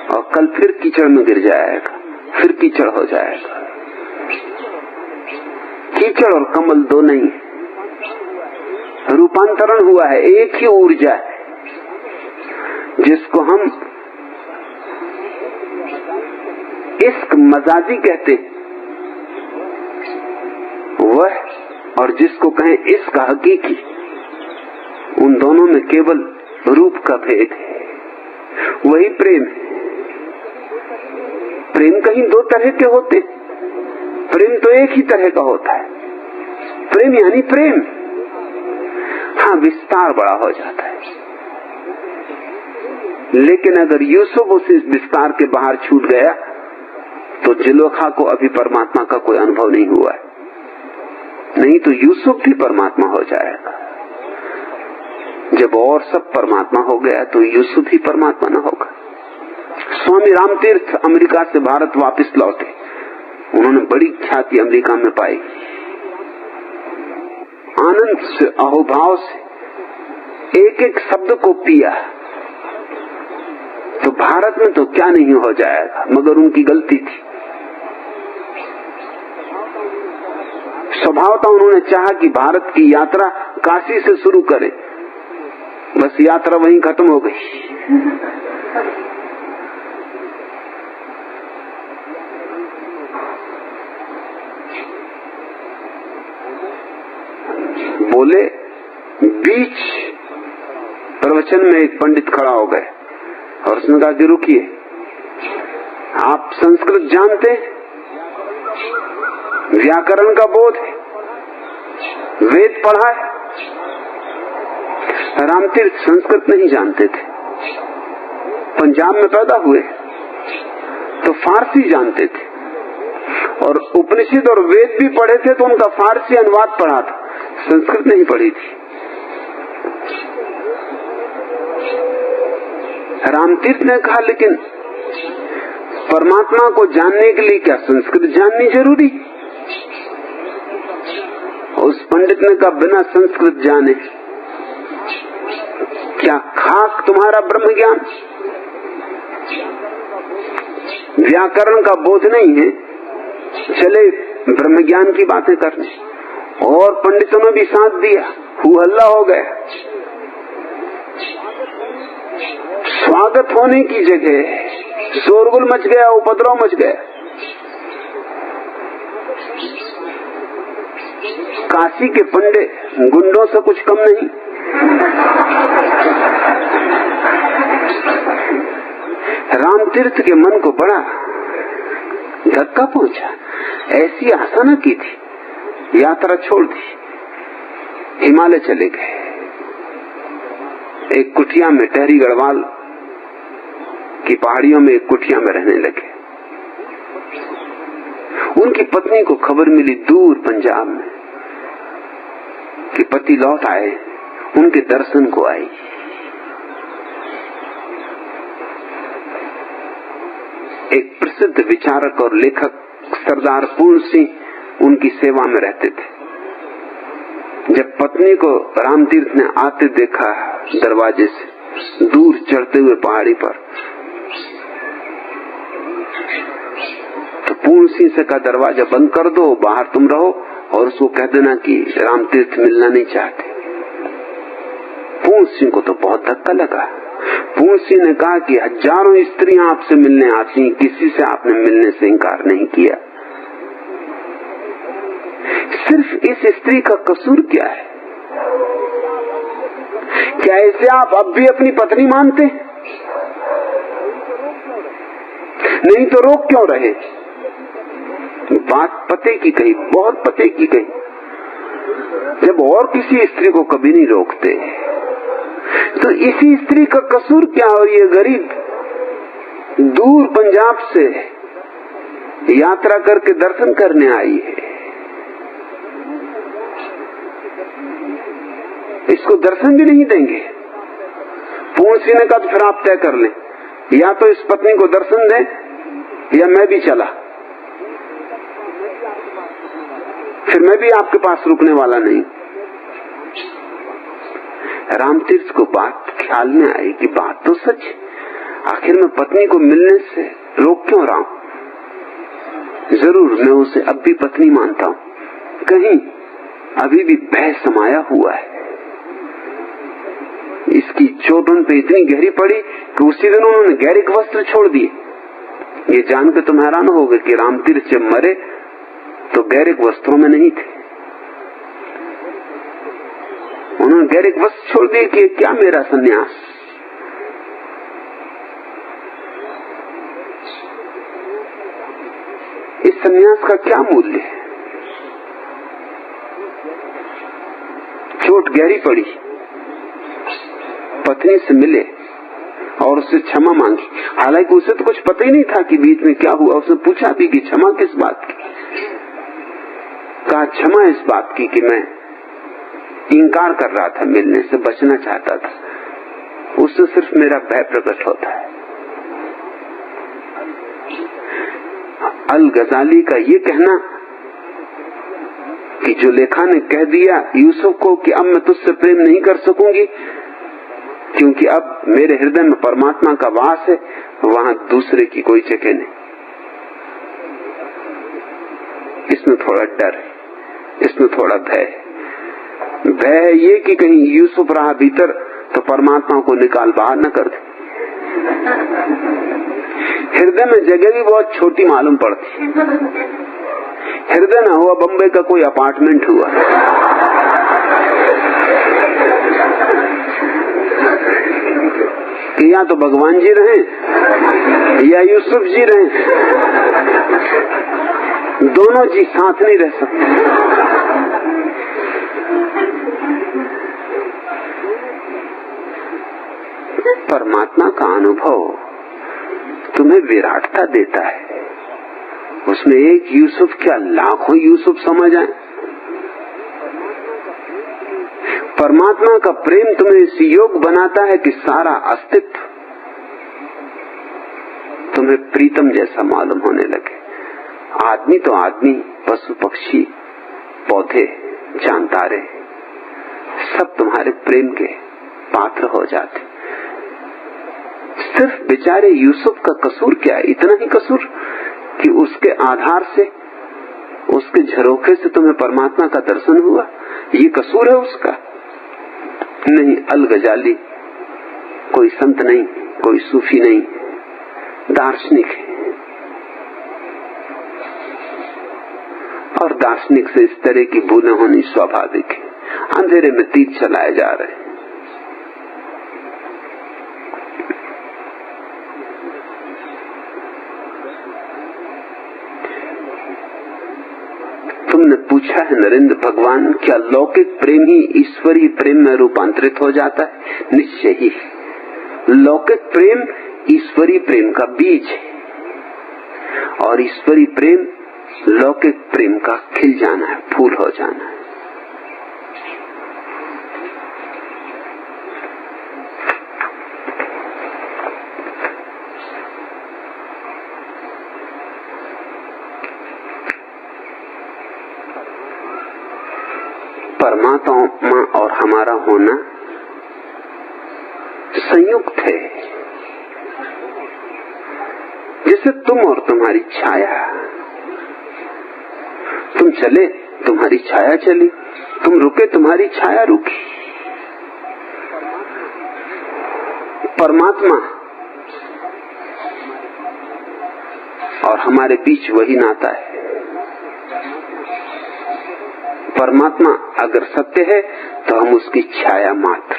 और कल फिर कीचड़ में गिर जाएगा, फिर कीचड़ हो जाएगा। कीचड़ और कमल दो नहीं, रूपांतरण हुआ है, एक ही ऊर्जा है जिसको हम इश्क मजाजी कहते हैं, वह और जिसको कहें इश्क हकीकी, उन दोनों में केवल रूप का भेद है। वही प्रेम है। प्रेम कहीं दो तरह के होते, प्रेम तो एक ही तरह का होता है। प्रेम यानी प्रेम, हाँ विस्तार बड़ा हो जाता है, लेकिन अगर यूसुफ उस विस्तार के बाहर छूट गया तो जिलोखा को अभी परमात्मा का कोई अनुभव नहीं हुआ है। नहीं तो यूसुफ भी परमात्मा हो जाएगा। जब और सब परमात्मा हो गया तो यूसुफ ही परमात्मा न होगा। स्वामी रामतीर्थ अमेरिका से भारत वापस लौटे, उन्होंने बड़ी ख्याति अमेरिका में पाई। आनंद से, अहोभाव से एक एक शब्द को पिया। तो भारत में तो क्या नहीं हो जाएगा, मगर उनकी गलती थी। स्वभावतः उन्होंने चाहा कि भारत की यात्रा काशी से शुरू करें, बस यात्रा वहीं खत्म हो गई। बोले, बीच प्रवचन में एक पंडित खड़ा हो गए और उसने कहा कि रुकिए, आप संस्कृत जानते हैं, व्याकरण का बोध है, वेद पढ़ा है? रामतीर्थ संस्कृत नहीं जानते थे, पंजाब में पैदा हुए तो फारसी जानते थे, और उपनिषद और वेद भी पढ़े थे तो उनका फारसी अनुवाद पढ़ा था, संस्कृत नहीं पढ़ी थी। रामतीर्थ ने कहा, लेकिन परमात्मा को जानने के लिए क्या संस्कृत जाननी जरूरी? उस पंडित ने कहा, बिना संस्कृत जाने क्या खाक तुम्हारा ब्रह्म ज्ञान? व्याकरण का बोध नहीं है, चले ब्रह्म ज्ञान की बातें करने। और पंडितों ने भी साथ दिया, हु हल्ला हो गया। स्वागत होने की जगह शोरगुल मच गया, उपद्रव मच गया। काशी के पंडे गुंडों से कुछ कम नहीं। रामतीर्थ के मन को बड़ा धक्का पहुंचा, ऐसी आशा न की थी। यात्रा छोड़ दी, हिमालय चले गए। एक कुटिया में, टहरी गढ़वाल की पहाड़ियों में एक कुटिया में रहने लगे। उनकी पत्नी को खबर मिली दूर पंजाब में कि पति लौट आए, उनके दर्शन को आई। एक प्रसिद्ध विचारक और लेखक सरदार पूर्ण सिंह उनकी सेवा में रहते थे। जब पत्नी को रामतीर्थ ने आते देखा दरवाजे से, दूर चढ़ते हुए पहाड़ी पर, तो पूर्ण सिंह से कहा, दरवाजा बंद कर दो, बाहर तुम रहो और उसको कह देना कि रामतीर्थ मिलना नहीं चाहते। पूर्ण सिंह को तो बहुत धक्का लगा। पूंसी ने कहा कि हजारों स्त्रियां आपसे मिलने आती, किसी से आपने मिलने से इंकार नहीं किया। सिर्फ इस स्त्री का कसूर क्या है? क्या इसे आप अब भी अपनी पत्नी मानते? नहीं तो रोक क्यों रहे? बात पते की कही, बहुत पते की कही। जब और किसी स्त्री को कभी नहीं रोकते, तो इसी स्त्री का कसूर क्या? और ये गरीब दूर पंजाब से यात्रा करके दर्शन करने आई है, इसको दर्शन भी नहीं देंगे? पूर्णसी ने कहा तो फिर आप तय कर लें, या तो इस पत्नी को दर्शन दें या मैं भी चला, फिर मैं भी आपके पास रुकने वाला नहीं। रामतीर्थ को बात ख्याल में आई कि बात तो सच, आखिर मैं पत्नी को मिलने से रोक क्यों रहा हूं? जरूर मैं उसे अब भी पत्नी मानता हूं, कहीं अभी भी भय समाया हुआ है। इसकी चोट उन पे इतनी गहरी पड़ी कि उसी दिन उन्होंने गैरिक वस्त्र छोड़ दिए। ये जानकर तुम हैरान हो गए कि रामतीर्थ जब मरे तो गैरिक वस्त्रों में नहीं थे। उन्होंने गैरिक वस्त्र छोड़ दिए कि क्या मेरा सन्यास? इस सन्यास का क्या मूल्य है? चोट गहरी पड़ी, पत्नी से मिले और उससे क्षमा मांगी। हालांकि उसे तो कुछ पता ही नहीं था कि बीच में क्या हुआ। उसने पूछा भी कि क्षमा किस बात की? कहा क्षमा इस बात की कि मैं इंकार कर रहा था, मिलने से बचना चाहता था, उससे सिर्फ मेरा भय प्रकट होता है। अल गजाली का ये कहना कि जुलेखा ने कह दिया यूसुफ को कि अब मैं तुझसे प्रेम नहीं कर सकूंगी क्योंकि अब मेरे हृदय में परमात्मा का वास है, वहां दूसरे की कोई जगह नहीं। इसमें थोड़ा डर है, इसमें थोड़ा भय है। भय है ये कि कहीं यूसुफ रहा भीतर तो परमात्मा को निकाल बाहर न कर दे। हृदय में जगह भी बहुत छोटी मालूम पड़ती। हृदय ना हुआ बम्बई का कोई अपार्टमेंट हुआ, कि या तो भगवान जी रहे या यूसुफ जी रहे, दोनों जी साथ नहीं रह सकते। परमात्मा का अनुभव तुम्हें विराटता देता है। उसमें एक यूसुफ क्या लाखों यूसुफ समझ आए। परमात्मा का प्रेम तुम्हें इस योग बनाता है कि सारा अस्तित्व तुम्हें प्रीतम जैसा मालूम होने लगे। आदमी तो आदमी, पशु पक्षी, पौधे, चांद तारे, सब तुम्हारे प्रेम के पात्र हो जाते। सिर्फ बेचारे यूसुफ का कसूर क्या है? इतना ही कसूर कि उसके आधार से, उसके झरोखे से तुम्हें परमात्मा का दर्शन हुआ, ये कसूर है उसका? नहीं, अल गजाली कोई संत नहीं, कोई सूफी नहीं, दार्शनिक है। और दार्शनिक से इस तरह की भूलें होनी स्वाभाविक है। अंधेरे में तीर चलाए जा रहे हैं। तुमने पूछा है नरेंद्र, भगवान क्या लौकिक प्रेम ही ईश्वरीय प्रेम में रूपांतरित हो जाता है? निश्चय ही। लौकिक प्रेम ईश्वरीय प्रेम का बीज है और ईश्वरीय प्रेम लौकिक प्रेम का खिल जाना है, फूल हो जाना है। परमात्मा और हमारा होना संयुक्त है, जैसे तुम और तुम्हारी छाया। तुम चले, तुम्हारी छाया चली, तुम रुके, तुम्हारी छाया रुकी। परमात्मा और हमारे बीच वही नाता है। परमात्मा अगर सत्य है तो हम उसकी छाया मात्र,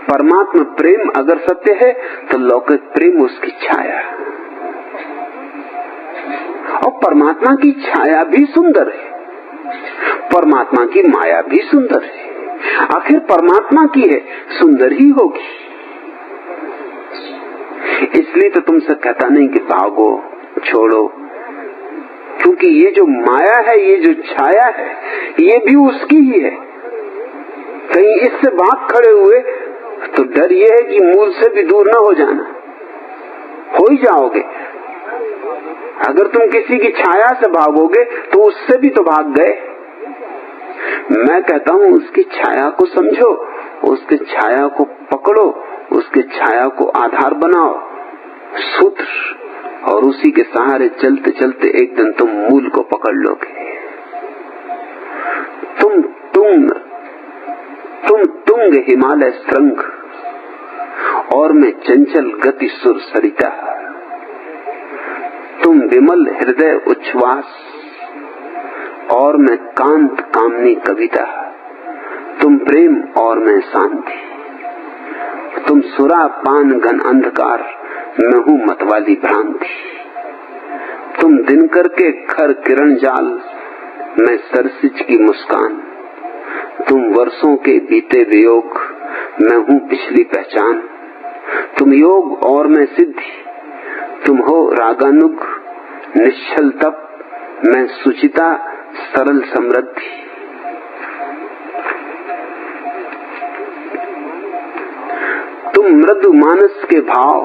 परमात्मा प्रेम अगर सत्य है तो लौकिक प्रेम उसकी छाया, और परमात्मा की छाया भी सुंदर है, परमात्मा की माया भी सुंदर है। आखिर परमात्मा की है, सुंदर ही होगी। इसलिए तो तुमसे कहता नहीं कि भागो, छोड़ो, क्योंकि ये जो माया है, ये जो छाया है, ये भी उसकी ही है। कहीं इससे भाग खड़े हुए तो डर ये है कि मूल से भी दूर ना हो जाना, हो ही जाओगे। अगर तुम किसी की छाया से भागोगे तो उससे भी तो भाग गए। मैं कहता हूं उसकी छाया को समझो, उसके छाया को पकड़ो, उसके छाया को आधार बनाओ, सूत्र, और उसी के सहारे चलते चलते एक दिन तुम मूल को पकड़ लोगे। तुम तुंग हिमालय श्रृंग, और मैं चंचल गति सुर सरिता। तुम विमल हृदय उच्छ्वास, और मैं कांत कामनी कविता। तुम प्रेम और मैं शांति। तुम सुरा पान घन अंधकार, मैं हूं मतवाली भ्रांति। तुम दिनकर के खर किरण जाल, मैं सरसिज की मुस्कान। तुम वर्षों के बीते वियोग, मैं हूं पिछली पहचान। तुम योग और मैं सिद्धि, तुम हो रागानुग निश्चल तप, मैं सुचिता सरल समृद्धि। तुम मृदु मानस के भाव,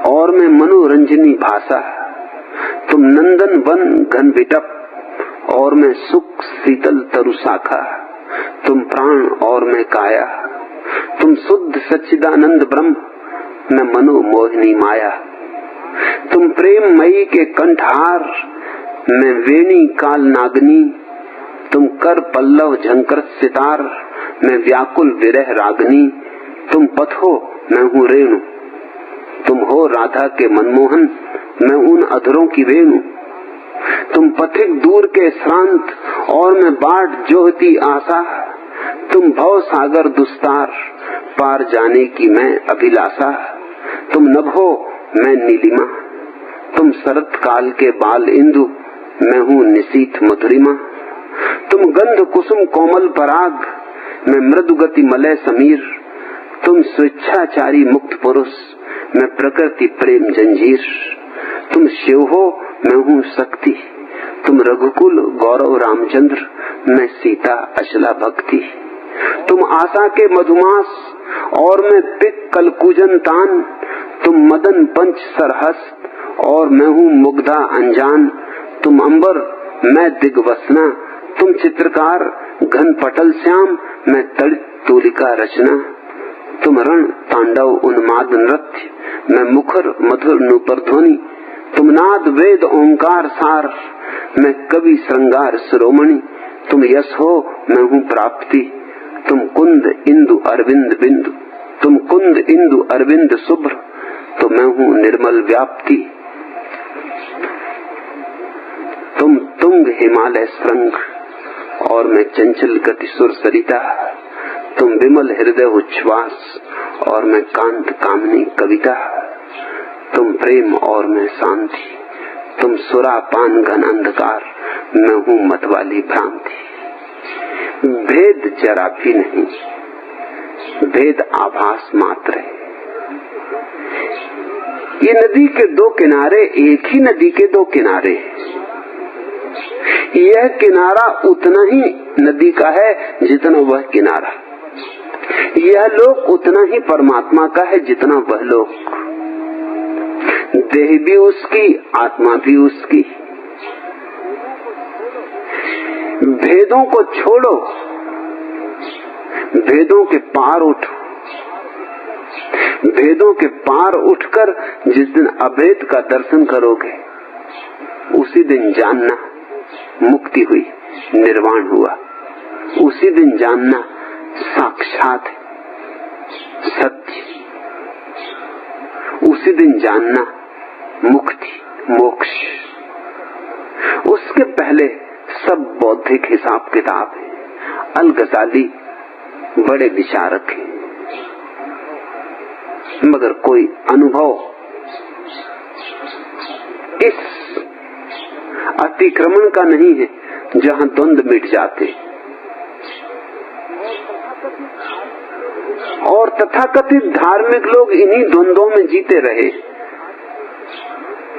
और मैं मनोरंजनी भाषा। तुम नंदन वन घन विटप, और मैं सुख शीतल तरु शाखा। तुम प्राण और मैं काया। तुम शुद्ध सच्चिदानंद ब्रह्म, मैं मनोमोहिनी माया। तुम प्रेम मई के कंठहार, मैं वेणी काल नागनी। तुम कर पल्लव झंकर सितार, मैं व्याकुल विरह रागनी। तुम पथ हो, मैं हूँ रेणु। तुम हो राधा के मनमोहन, मैं उन अधरों की वेणु। तुम पथिक दूर के श्रांत, और मैं बाट जोहती आशा। तुम भव सागर दुस्तार, पार जाने की मैं अभिलाषा। तुम नभ हो, मैं नीलिमा। तुम शरत काल के बाल इंदु, मैं हूँ निशीथ मधुरिमा। तुम गंध कुसुम कोमल पराग, मैं मृदु गति मलय समीर। तुम स्वेच्छाचारी मुक्त पुरुष, मैं प्रकृति प्रेम जंजीर। तुम शिव हो, मैं हूँ शक्ति। तुम रघुकुल गौरव रामचंद्र, मैं सीता अचला भक्ति। तुम आशा के मधुमास, और मैं पिक कलकुजन तान। तुम मदन पंच सरहस्त, और मैं हूँ मुग्धा अनजान। तुम अंबर, मैं दिग्वसना। तुम चित्रकार घन पटल श्याम, मैं तड़ित तूलिका रचना। तुम रण तांडव उन्माद नृत्य, मैं मुखर मधुर नूपर ध्वनि। तुम नाद वेद ओंकार सार, मैं कवि श्रृंगार शिरोमणि। तुम यश हो, मैं हूँ प्राप्ति। तुम कुंद इंदु अरविंद बिंदु। तुम कुंद इंदु अरविंद शुभ्र, तो मैं हूँ निर्मल व्याप्ति। तुम तुंग हिमालय श्रृंग, और मैं चंचल गति सुर सरिता। तुम विमल हृदय उच्छ्वास, और मैं कांत कामनी कविता। तुम प्रेम और मैं शांति। तुम सुरा पान घन अंधकार, मैं हूँ मतवाली भ्रांति। भेद जरा भी नहीं, भेद आभास मात्र है। ये नदी के दो किनारे एक ही नदी के दो किनारे। यह किनारा उतना ही नदी का है जितना वह किनारा। यह लोक उतना ही परमात्मा का है जितना वह लोक। देह भी उसकी, आत्मा भी उसकी। भेदों को छोड़ो, भेदों के पार उठो। भेदों के पार उठकर जिस दिन अभेद का दर्शन करोगे, उसी दिन जानना मुक्ति हुई, निर्वाण हुआ। उसी दिन जानना साक्षात है। सत्य, उसी दिन जानना मुक्ति, मोक्ष। उसके पहले सब बौद्धिक हिसाब किताब है। अल-गज़ाली बड़े विचारक हैं, मगर कोई अनुभव इस अतिक्रमण का नहीं है जहां द्वंद मिट जाते। और तथाकथित धार्मिक लोग इन्हीं द्वंद्वों में जीते रहे,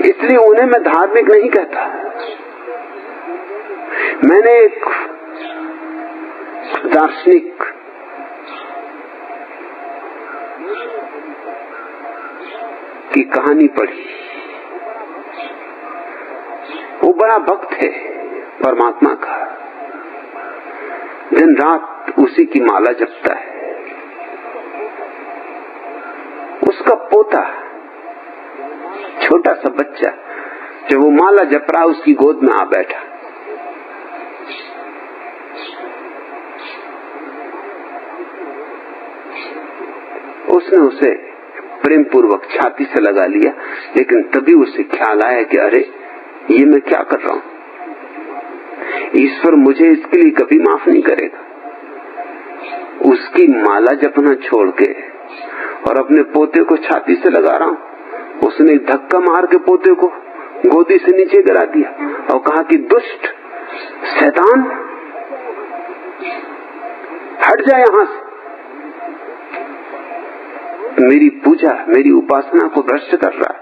इसलिए उन्हें मैं धार्मिक नहीं कहता। मैंने एक दार्शनिक की कहानी पढ़ी। वो बड़ा भक्त है परमात्मा का, दिन रात उसी की माला जपता है। उसका पोता, छोटा सा बच्चा, जब वो माला जप रहा उसकी गोद में आ बैठा। उसने उसे प्रेम पूर्वक छाती से लगा लिया, लेकिन तभी उसे ख्याल आया कि अरे ये मैं क्या कर रहा हूं, ईश्वर मुझे इसके लिए कभी माफ नहीं करेगा। उसकी माला जपना छोड़ के और अपने पोते को छाती से लगा रहा हूं। उसने एक धक्का मार के पोते को गोदी से नीचे गिरा दिया और कहा कि दुष्ट शैतान, हट जाए यहां से, मेरी पूजा, मेरी उपासना को भ्रष्ट कर रहा है।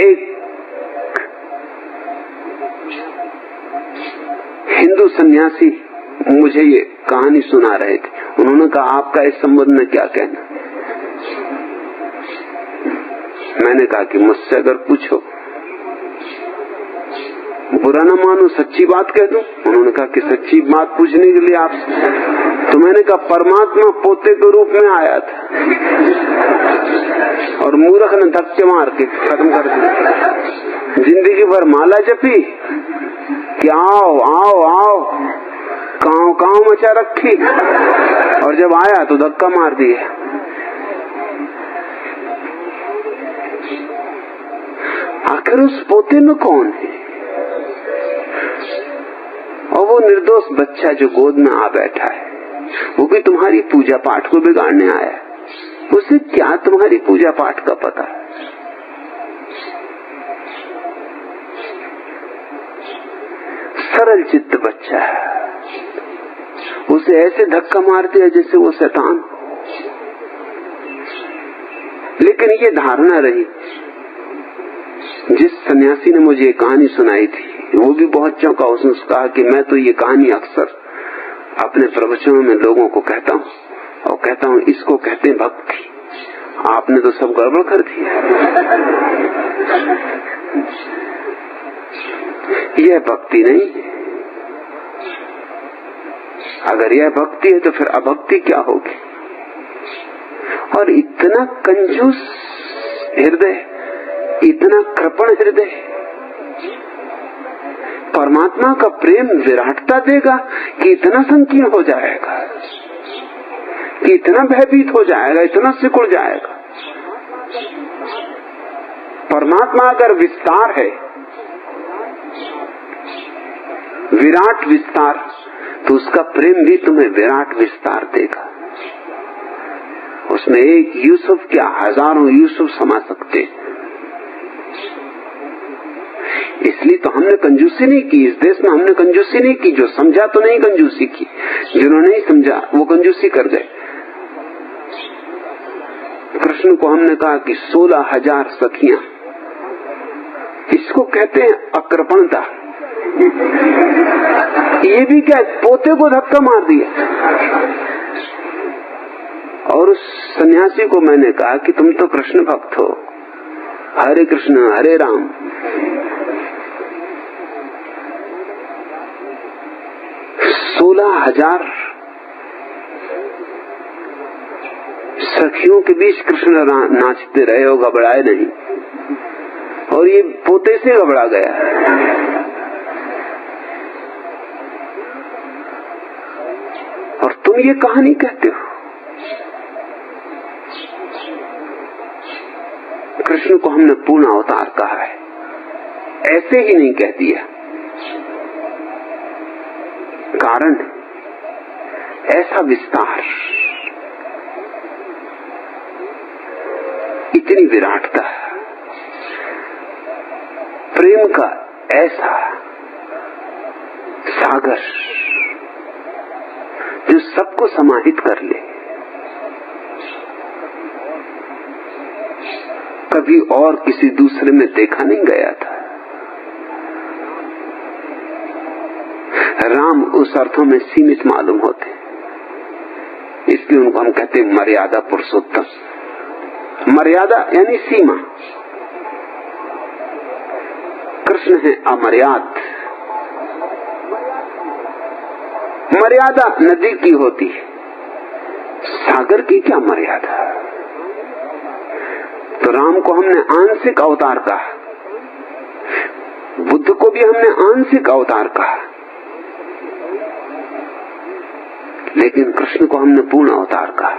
एक हिंदू सन्यासी मुझे ये कहानी सुना रहे थे। उन्होंने कहा आपका इस संबंध में क्या कहना? मैंने कहा कि मुझसे अगर पूछो बुरा ना मानो, सच्ची बात कह दूं। उन्होंने कहा कि सच्ची बात पूछने के लिए आपसे, तो मैंने कहा परमात्मा पोते के रूप में आया था और मूर्ख ने धक्के मार के खत्म कर दिया। जिंदगी भर माला जपी कि आओ आओ आओ, कांव कांव मचा रखी, और जब आया तो धक्का मार दिया। आखिर उस पोते में कौन है? और वो निर्दोष बच्चा जो गोद में आ बैठा है, वो भी तुम्हारी पूजा पाठ को बिगाड़ने आया है। उसे क्या तुम्हारी पूजा पाठ का पता है? सरल चित्त बच्चा है, उसे ऐसे धक्का मार दिया जैसे वो शैतान। लेकिन ये धारणा रही, जिस सन्यासी ने मुझे ये कहानी सुनाई थी वो भी बहुत चौंका। उसने कहा कि मैं तो ये कहानी अक्सर अपने प्रवचनों में लोगों को कहता हूँ, और कहता हूँ इसको कहते हैं भक्ति। आपने तो सब गड़बड़ कर दिया। यह भक्ति नहीं। अगर यह भक्ति है तो फिर अभक्ति क्या होगी? और इतना कंजूस हृदय, इतना कृपण हृदय, परमात्मा का प्रेम विराटता देगा कि इतना संकीर्ण हो जाएगा, कि इतना भयभीत हो जाएगा, इतना सिकुड़ जाएगा। परमात्मा अगर विस्तार है, विराट विस्तार, तो उसका प्रेम भी तुम्हें विराट विस्तार देगा। उसमें एक यूसुफ क्या हजारों यूसुफ समा सकते। इसलिए तो हमने कंजूसी नहीं की। इस देश में हमने कंजूसी नहीं की। जो समझा तो नहीं कंजूसी की, जिन्होंने नहीं समझा वो कंजूसी कर गए। कृष्ण को हमने कहा कि 16,000 सखियां, इसको कहते हैं अकृपणता। ये भी क्या, पोते को धक्का मार दिया। और उस सन्यासी को मैंने कहा कि तुम तो कृष्ण भक्त हो, हरे कृष्ण हरे राम। सोलह 16,000 सखियों के बीच कृष्ण नाचते रहे हो, घबराए नहीं। और ये पोते से घबरा गया। तुम ये कहानी कहते हो। कृष्ण को हमने पूर्ण अवतार कहा है, ऐसे ही नहीं कह दिया। कारण ऐसा विस्तार, इतनी विराटता, प्रेम का ऐसा सागर जो सबको समाहित कर ले, कभी और किसी दूसरे में देखा नहीं गया था। राम उस अर्थों में सीमित मालूम होते, इसलिए उनको हम कहते हैं मर्यादा पुरुषोत्तम। मर्यादा यानी सीमा। कृष्ण है अमर्याद। मर्यादा नदी की होती है, सागर की क्या मर्यादा। तो राम को हमने आंशिक अवतार कहा, बुद्ध को भी हमने आंशिक अवतार कहा, लेकिन कृष्ण को हमने पूर्ण अवतार कहा।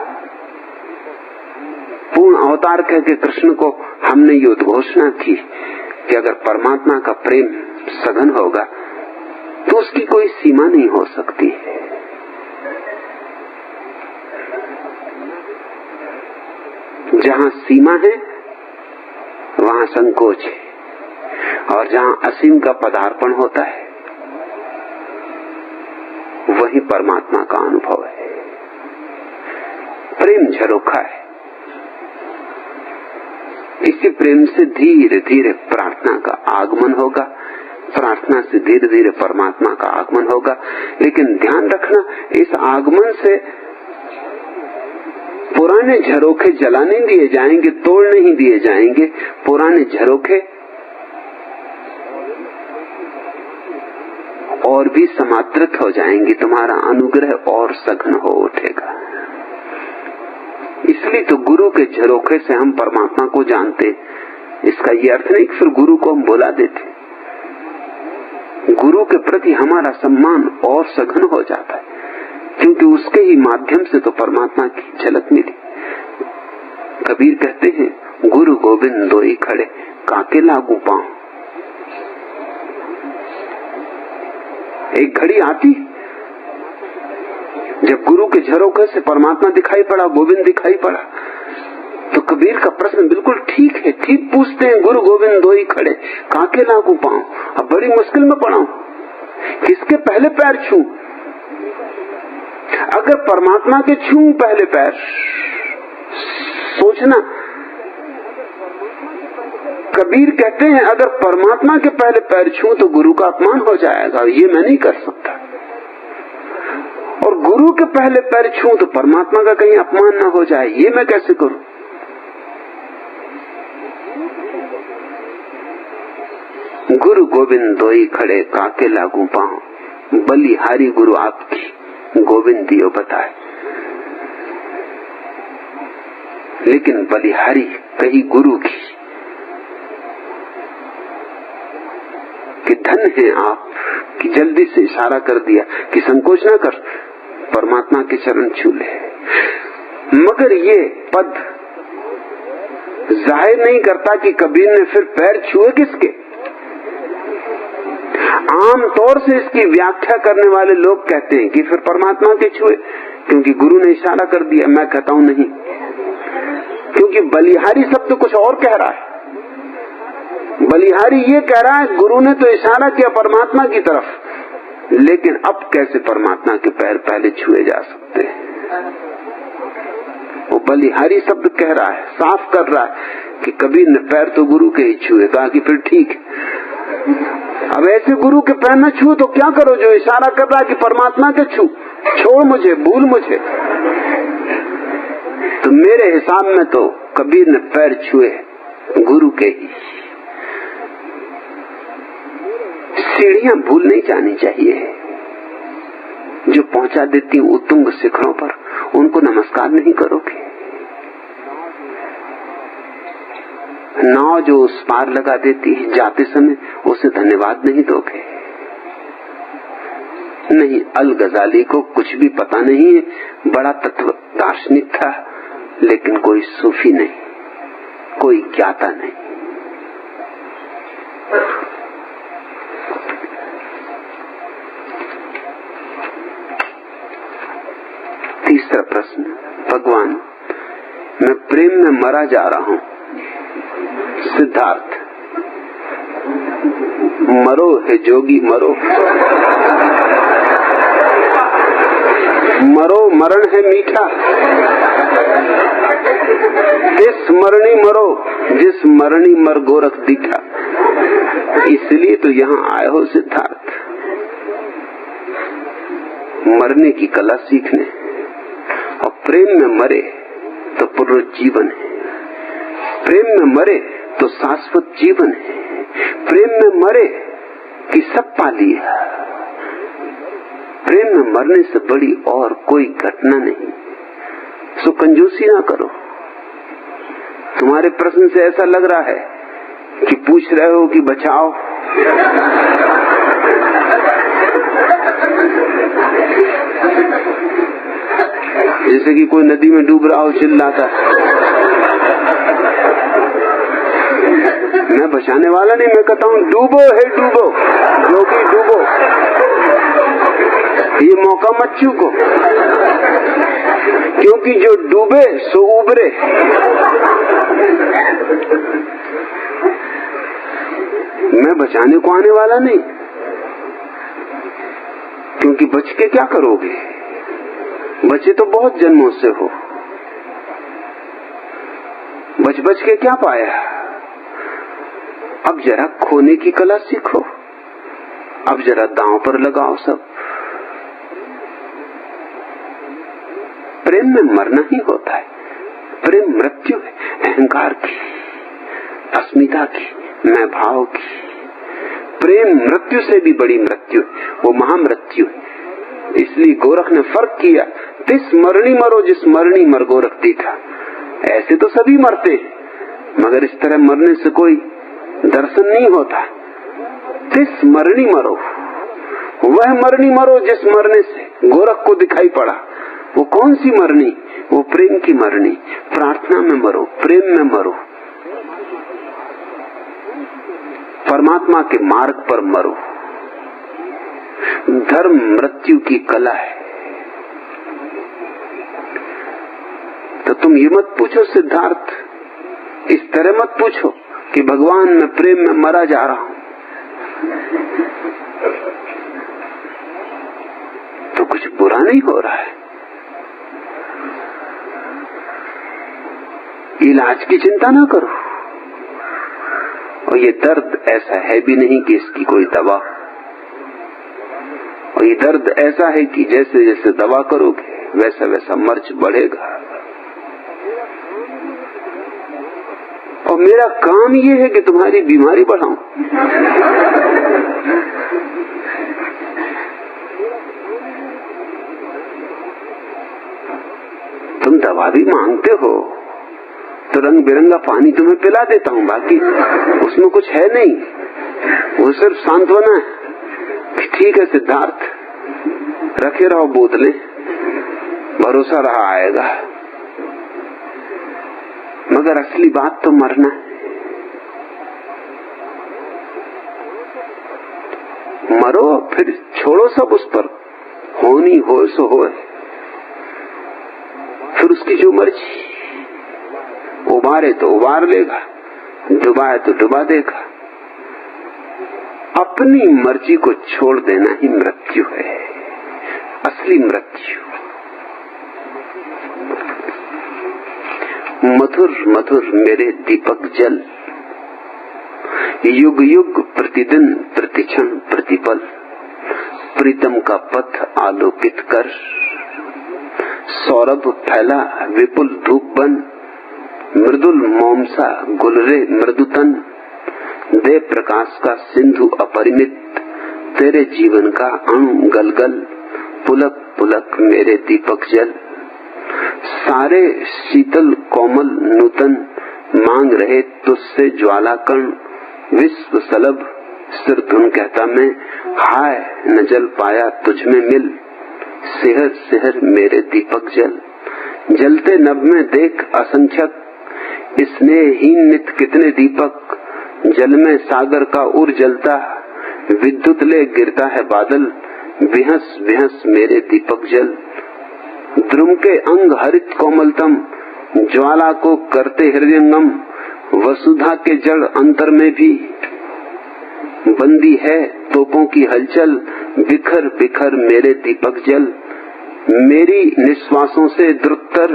पूर्ण अवतार कह के कृष्ण को हमने ये उद्घोषणा की कि अगर परमात्मा का प्रेम सघन होगा तो उसकी कोई सीमा नहीं हो सकती। जहां सीमा है वहां संकोच है, और जहां असीम का पदार्पण होता है वही परमात्मा का अनुभव है। प्रेम झरोखा है, इसी प्रेम से धीरे धीरे प्रार्थना का आगमन होगा, प्रार्थना से धीरे धीरे परमात्मा का आगमन होगा। लेकिन ध्यान रखना, इस आगमन से पुराने झरोखे जला नहीं दिए जाएंगे, तोड़ नहीं दिए जाएंगे। पुराने झरोखे और भी समादृत हो जाएंगे, तुम्हारा अनुग्रह और सघन हो उठेगा। इसलिए तो गुरु के झरोखे से हम परमात्मा को जानते। इसका ये अर्थ नहीं कि फिर गुरु को हम भुला देते। गुरु के प्रति हमारा सम्मान और सघन हो जाता है, क्योंकि उसके ही माध्यम से तो परमात्मा की झलक मिली। कबीर कहते हैं, गुरु गोविंद दोई खड़े, काके लागू पांव। एक घड़ी आती जब गुरु के झरोखे से परमात्मा दिखाई पड़ा, गोविंद दिखाई पड़ा, तो कबीर का प्रश्न बिल्कुल ठीक है। ठीक पूछते हैं, गुरु गोविंद दोई खड़े, काके लागू पांव। अब बड़ी मुश्किल में पड़ा हूं, किसके पहले पैर छू। अगर परमात्मा के छू पहले पैर, सोचना। कबीर कहते हैं, अगर परमात्मा के पहले पैर छू तो गुरु का अपमान हो जाएगा, ये मैं नहीं कर सकता। और गुरु के पहले पैर छू तो परमात्मा का कहीं अपमान ना हो जाए, ये मैं कैसे करूं। गुरु गोविंद दोई खड़े, काके लागू पांव। बलिहारी गुरु आपकी, गोविंद दियो बताए। लेकिन बलिहारी कही गुरु की कि धन है आप, कि जल्दी से इशारा कर दिया कि संकोच ना कर, परमात्मा के चरण छू ले। मगर ये पद जाहिर नहीं करता कि कबीर ने फिर पैर छुए किसके। आम तौर से इसकी व्याख्या करने वाले लोग कहते हैं कि फिर परमात्मा के छुए, क्योंकि गुरु ने इशारा कर दिया। मैं कहता हूं नहीं, क्योंकि बलिहारी शब्द कुछ और कह रहा है। बलिहारी ये कह रहा है, गुरु ने तो इशारा किया परमात्मा की तरफ, लेकिन अब कैसे परमात्मा के पैर पहले छुए जा सकते हैं। वो बलिहारी शब्द कह रहा है, साफ कर रहा है कि कबीर ने पैर तो गुरु के ही छुए, कहा कि फिर ठीक। अब ऐसे गुरु के पैर न छू तो क्या करो जो इशारा कर रहा है कि परमात्मा के छू, छोड़ मुझे, भूल मुझे। तो मेरे हिसाब में तो कबीर ने पैर छुए गुरु के ही। सीढ़ियां भूल नहीं जानी चाहिए, जो पहुंचा देती उत्तुंग शिखरों पर, उनको नमस्कार नहीं करोगे। नाव जो उस पार लगा देती है जाते समय, उसे धन्यवाद नहीं दोगे। नहीं, अल गजाली को कुछ भी पता नहीं है, बड़ा तत्व दार्शनिक था, लेकिन कोई सूफी नहीं, कोई ज्ञाता नहीं। तीसरा प्रश्न, भगवान मैं प्रेम में मरा जा रहा हूं। सिद्धार्थ, मरो है जोगी मरो, मरो मरण है मीठा, जिस मरणी मरो जिस मरणी मर गोरख दीठा। इसलिए तो यहाँ आए हो सिद्धार्थ, मरने की कला सीखने। और प्रेम में मरे तो पुनर्जीवन है, प्रेम में मरे तो शाश्वत जीवन है, प्रेम में मरे कि सब पा लिया। प्रेम में मरने से बड़ी और कोई घटना नहीं। सो कंजूसी ना करो। तुम्हारे प्रश्न से ऐसा लग रहा है कि पूछ रहे हो कि बचाओ। जैसे कि कोई नदी में डूब रहा हो, चिल्लाता है। मैं बचाने वाला नहीं, मैं कहता हूँ डूबो है डूबो, जो कि डूबो, ये मौका मत चूको, क्योंकि जो डूबे सो उबरे। मैं बचाने को आने वाला नहीं, क्योंकि बच के क्या करोगे? बचे तो बहुत जन्मों से हो, बच बच के क्या पाया? अब जरा खोने की कला सीखो, अब जरा दांव पर लगाओ सब। प्रेम में मरना ही होता है। प्रेम मृत्यु है, अहंकार की, अस्मिता की, मैं भाव की। प्रेम मृत्यु से भी बड़ी मृत्यु है, वो महामृत्यु है। इसलिए गोरख ने फर्क किया, तिस मरणी मरो जिस मरणी मर गोरख दीठा। ऐसे तो सभी मरते हैं, मगर इस तरह मरने से कोई दर्शन नहीं होता। तिस मरणी मरो, वह मरणी मरो जिस मरने से गोरख को दिखाई पड़ा। वो कौन सी मरनी? वो प्रेम की मरनी। प्रार्थना में मरो, प्रेम में मरो, परमात्मा के मार्ग पर मरो। धर्म मृत्यु की कला है। तो तुम ये मत पूछो सिद्धार्थ, इस तरह मत पूछो कि भगवान मैं प्रेम में मरा जा रहा हूं, तो कुछ बुरा नहीं हो रहा है। इलाज की चिंता ना करो। और ये दर्द ऐसा है भी नहीं कि इसकी कोई दवा, और ये दर्द ऐसा है कि जैसे जैसे दवा करोगे वैसा वैसा मर्ज बढ़ेगा। और मेरा काम ये है कि तुम्हारी बीमारी बढ़ाऊं। तुम दवा भी मांगते हो तो रंग बिरंगा पानी तुम्हें पिला देता हूं, बाकी उसमें कुछ है नहीं, वो सिर्फ सांत्वना है। ठीक है सिद्धार्थ, रखे रहो बोतलें, भरोसा रहा आएगा, मगर असली बात तो मरना है। मरो, फिर छोड़ो सब उस पर, होनी हो सो होए, फिर उसकी जो मर्जी, उबारे तो उबार लेगा, डुबाए तो डुबा देगा। अपनी मर्जी को छोड़ देना ही मृत्यु है, असली मृत्यु। मधुर मधुर मेरे दीपक जल, युग युग प्रतिदिन प्रतिक्षण प्रतिपल, प्रीतम का पथ आलोकित कर। सौरभ फैला विपुल धूप बन, मृदुल मोमसा गुलरे मृदुतन। दे प्रकाश का सिंधु अपरिमित, तेरे जीवन का अणु गलगल। पुलक पुलक मेरे दीपक जल, सारे शीतल कोमल नूतन। मांग रहे तुझसे ज्वाला कण, विश्व सलभ सिर धुन कहता मैं, हाय न जल पाया तुझ में मिल, सेहर सेहर मेरे दीपक जल। जलते नभ में देख असंख्यक, स्नेहहीन नित कितने दीपक। जल में सागर का उर जलता, विद्युत ले गिरता है बादल। विहस विहस मेरे दीपक जल। ध्रुम के अंग हरित कोमलतम, ज्वाला को करते हृदयंगम। वसुधा के जड़ अंतर में भी बंदी है तोपों की हलचल। बिखर बिखर मेरे दीपक जल। मेरी निश्वासों से द्रुतर,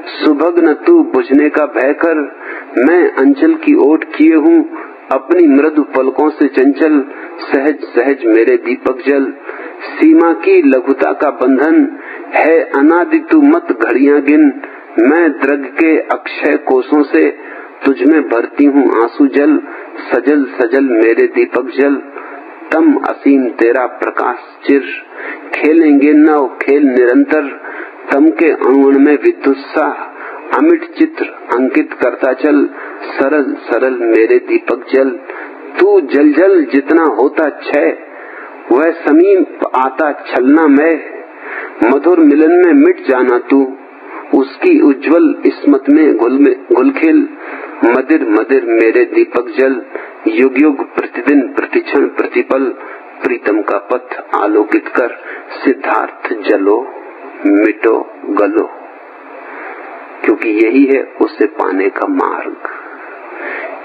सुभग न तू बुझने का भय कर। मैं अंचल की ओट किए हूँ, अपनी मृदु पलकों से चंचल। सहज सहज मेरे दीपक जल। सीमा की लघुता का बंधन है अनादि, तू मत घड़ियां गिन। मैं द्रग के अक्षय कोषों से तुझ में भरती हूँ आंसू जल। सजल सजल मेरे दीपक जल। तम असीम तेरा प्रकाश चिर, खेलेंगे नव खेल निरंतर। तम के अणुण में विद्युत्साह, अमिट चित्र अंकित करता चल। सरल सरल मेरे दीपक जल। तू जल जल जितना होता क्षय, वह समीप आता छलना मैं। मधुर मिलन में मिट जाना तू, उसकी उज्जवल इस्मत में घुल खिल। मदिर मदिर मेरे दीपक जल। युग युग प्रतिदिन प्रतिक्षण प्रतिपल, प्रीतम का पथ आलोकित कर। सिद्धार्थ जलो मिटो गलो, क्योंकि यही है उसे पाने का मार्ग,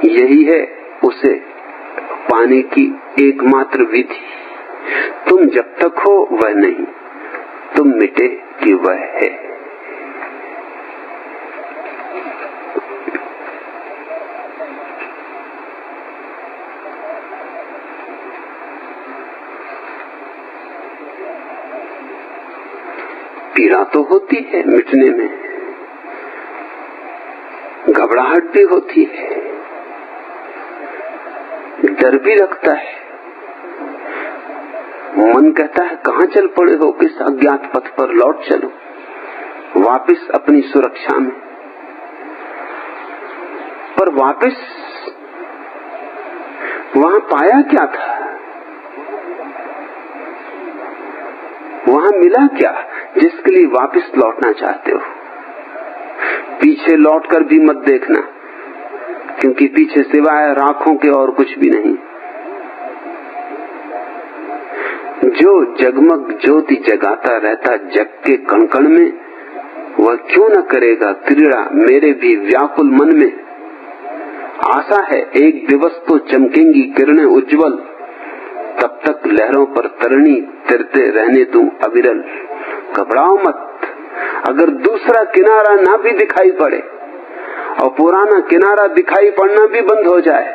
यही है उसे पाने की एकमात्र विधि। तुम जब तक हो वह नहीं, तुम मिटे कि वह है। पीड़ा तो होती है मिटने में, घबराहट भी होती है, डर भी लगता है। मन कहता है कहां चल पड़े हो, किस अज्ञात पथ पर लौट चलो वापिस अपनी सुरक्षा में। पर वापिस वहां पाया क्या था, वहां मिला क्या जिसके लिए वापिस लौटना चाहते हो। पीछे लौटकर भी मत देखना, क्योंकि पीछे सिवाय राखों के और कुछ भी नहीं। जो जगमग ज्योति जगाता रहता जग के कण कण में, वह क्यों न करेगा क्रीड़ा मेरे भी व्याकुल मन में। आशा है एक दिवस तो चमकेंगी किरणें उज्जवल, तब तक लहरों पर तरणी तिरते रहने दूं अविरल। घबराओ मत, अगर दूसरा किनारा ना भी दिखाई पड़े और पुराना किनारा दिखाई पड़ना भी बंद हो जाए,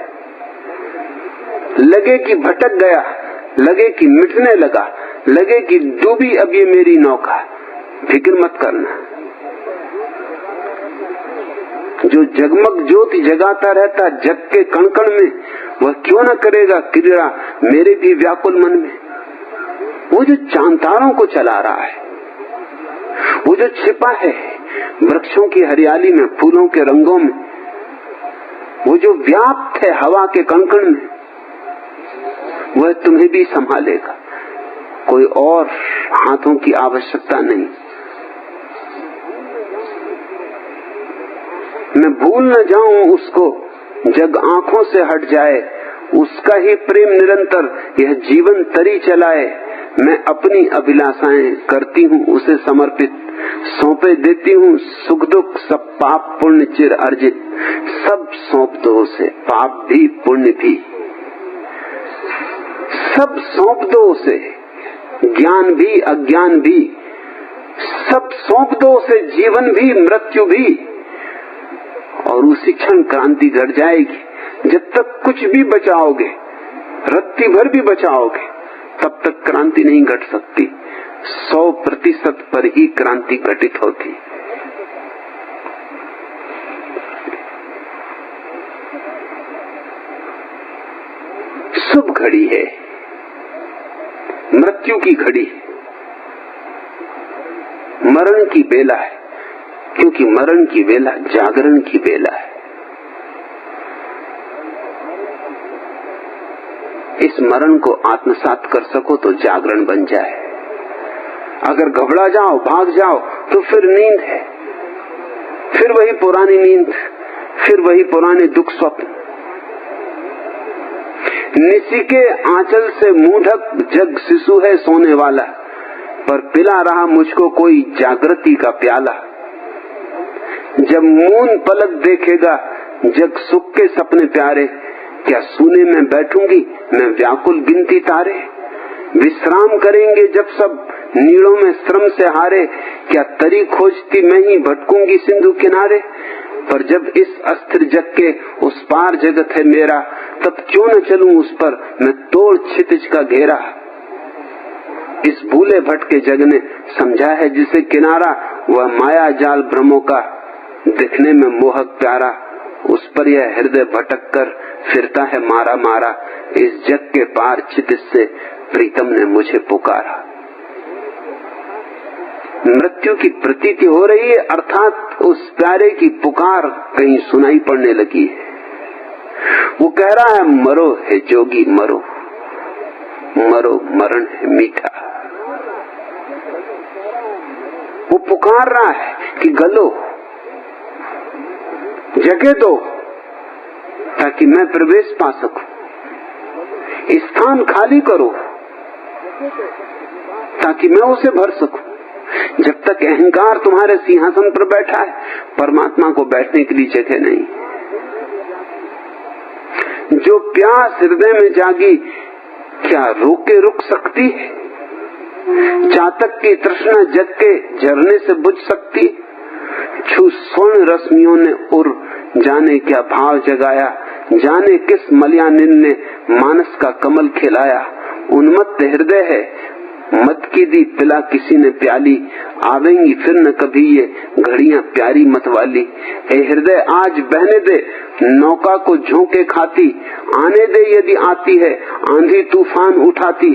लगे कि भटक गया, लगे कि मिटने लगा, लगे कि डूबी अब ये मेरी नौका, फिक्र मत करना। जो जगमग ज्योति जगाता रहता जग के कण कण में, वह क्यों न करेगा क्रीड़ा मेरे भी व्याकुल मन में। वो जो चांद तारों को चला रहा है, वो जो छिपा है वृक्षों की हरियाली में, फूलों के रंगों में, वो जो व्याप्त है हवा के कणकण में, वह तुम्हें भी संभालेगा। कोई और हाथों की आवश्यकता नहीं। मैं भूल न जाऊं उसको, जग आंखों से हट जाए, उसका ही प्रेम निरंतर यह जीवन तरी चलाए। मैं अपनी अभिलाषाएं करती हूँ उसे समर्पित, सौंपे देती हूँ सुख दुख सब पाप पुण्य चिर अर्जित। सब सौंप दो उसे, पाप भी पुण्य भी, सब सौंप दो उसे, ज्ञान भी अज्ञान भी, सब सौंप दो उसे, जीवन भी मृत्यु भी। और उसी क्षण क्रांति घट जाएगी। जब तक कुछ भी बचाओगे, रत्ती भर भी बचाओगे, तब तक क्रांति नहीं घट सकती। 100% पर ही क्रांति घटित होती। शुभ घड़ी है, मृत्यु की घड़ी है, मरण की बेला है, क्योंकि मरण की बेला जागरण की बेला है। इस मरण को आत्मसात कर सको तो जागरण बन जाए। अगर घबरा जाओ, भाग जाओ, तो फिर नींद है, फिर वही पुरानी नींद, फिर वही पुराने दुख स्वप्न। निसी के आंचल से मूढ़क जग शिशु है सोने वाला, पर पिला रहा मुझको कोई जागृति का प्याला। जब मून पलक देखेगा जग सुख के सपने प्यारे, क्या सूने में बैठूंगी मैं व्याकुल गिनती तारे। विश्राम करेंगे जब सब नीड़ों में श्रम से हारे, क्या तरी खोजती मैं ही भटकूंगी सिंधु किनारे। पर जब इस अस्थिर जग के उस पार जगत है मेरा, तब क्यों न चलूं उस पर मैं तोड़ क्षितिज का घेरा। इस भूले भटके जग ने समझा है जिसे किनारा, वह माया जाल भ्रमों का दिखने में मोहक प्यारा। उस पर यह हृदय भटक कर फिरता है मारा मारा, इस जग के पार क्षितिज से प्रीतम ने मुझे पुकारा। मृत्यु की प्रतीति हो रही है, अर्थात उस प्यारे की पुकार कहीं सुनाई पड़ने लगी है। वो कह रहा है मरो है जोगी मरो, मरो मरण है मीठा। वो पुकार रहा है कि गलो, जगह दो ताकि मैं प्रवेश पा सकूं, स्थान खाली करो ताकि मैं उसे भर सकूं। जब तक अहंकार तुम्हारे सिंहासन पर बैठा है, परमात्मा को बैठने के लिए जगह नहीं। जो प्यास हृदय में जागी क्या रोके रुक सकती है? चातक की तृष्णा जग के झरने से बुझ सकती? छू स्वर्ण रश्मियों ने उर जाने क्या भाव जगाया, जाने किस मलयानिल ने मानस का कमल खिलाया। उन्मत्त हृदय है मत की दी पिला किसी ने प्याली, आवेंगी फिर न कभी ये घड़ियां प्यारी मत वाली। ए हृदय आज बहने दे नौका को झोंके खाती, आने दे यदि आती है आंधी तूफान उठाती।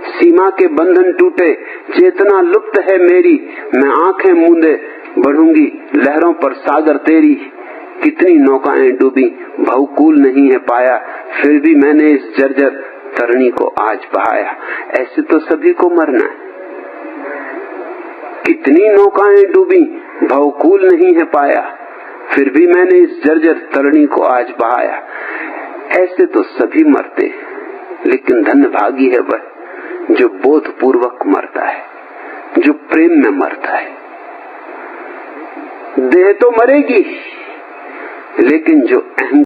सीमा के बंधन टूटे चेतना लुप्त है मेरी, मैं आंखें मूंदे बढ़ूंगी लहरों पर सागर तेरी। कितनी नौकाएं डूबी बहुकूल नहीं है पाया, फिर भी मैंने इस जर्जर तरणी को आज बहाया। ऐसे तो सभी को मरना है। कितनी नौकाएं डूबी बहुकूल नहीं है पाया, फिर भी मैंने इस जर्जर तरणी को आज बहाया। ऐसे तो सभी मरते, लेकिन धन्यभागी है वह जो बोध पूर्वक मरता है, जो प्रेम में मरता है। देह तो मरेगी, लेकिन जो अहंकार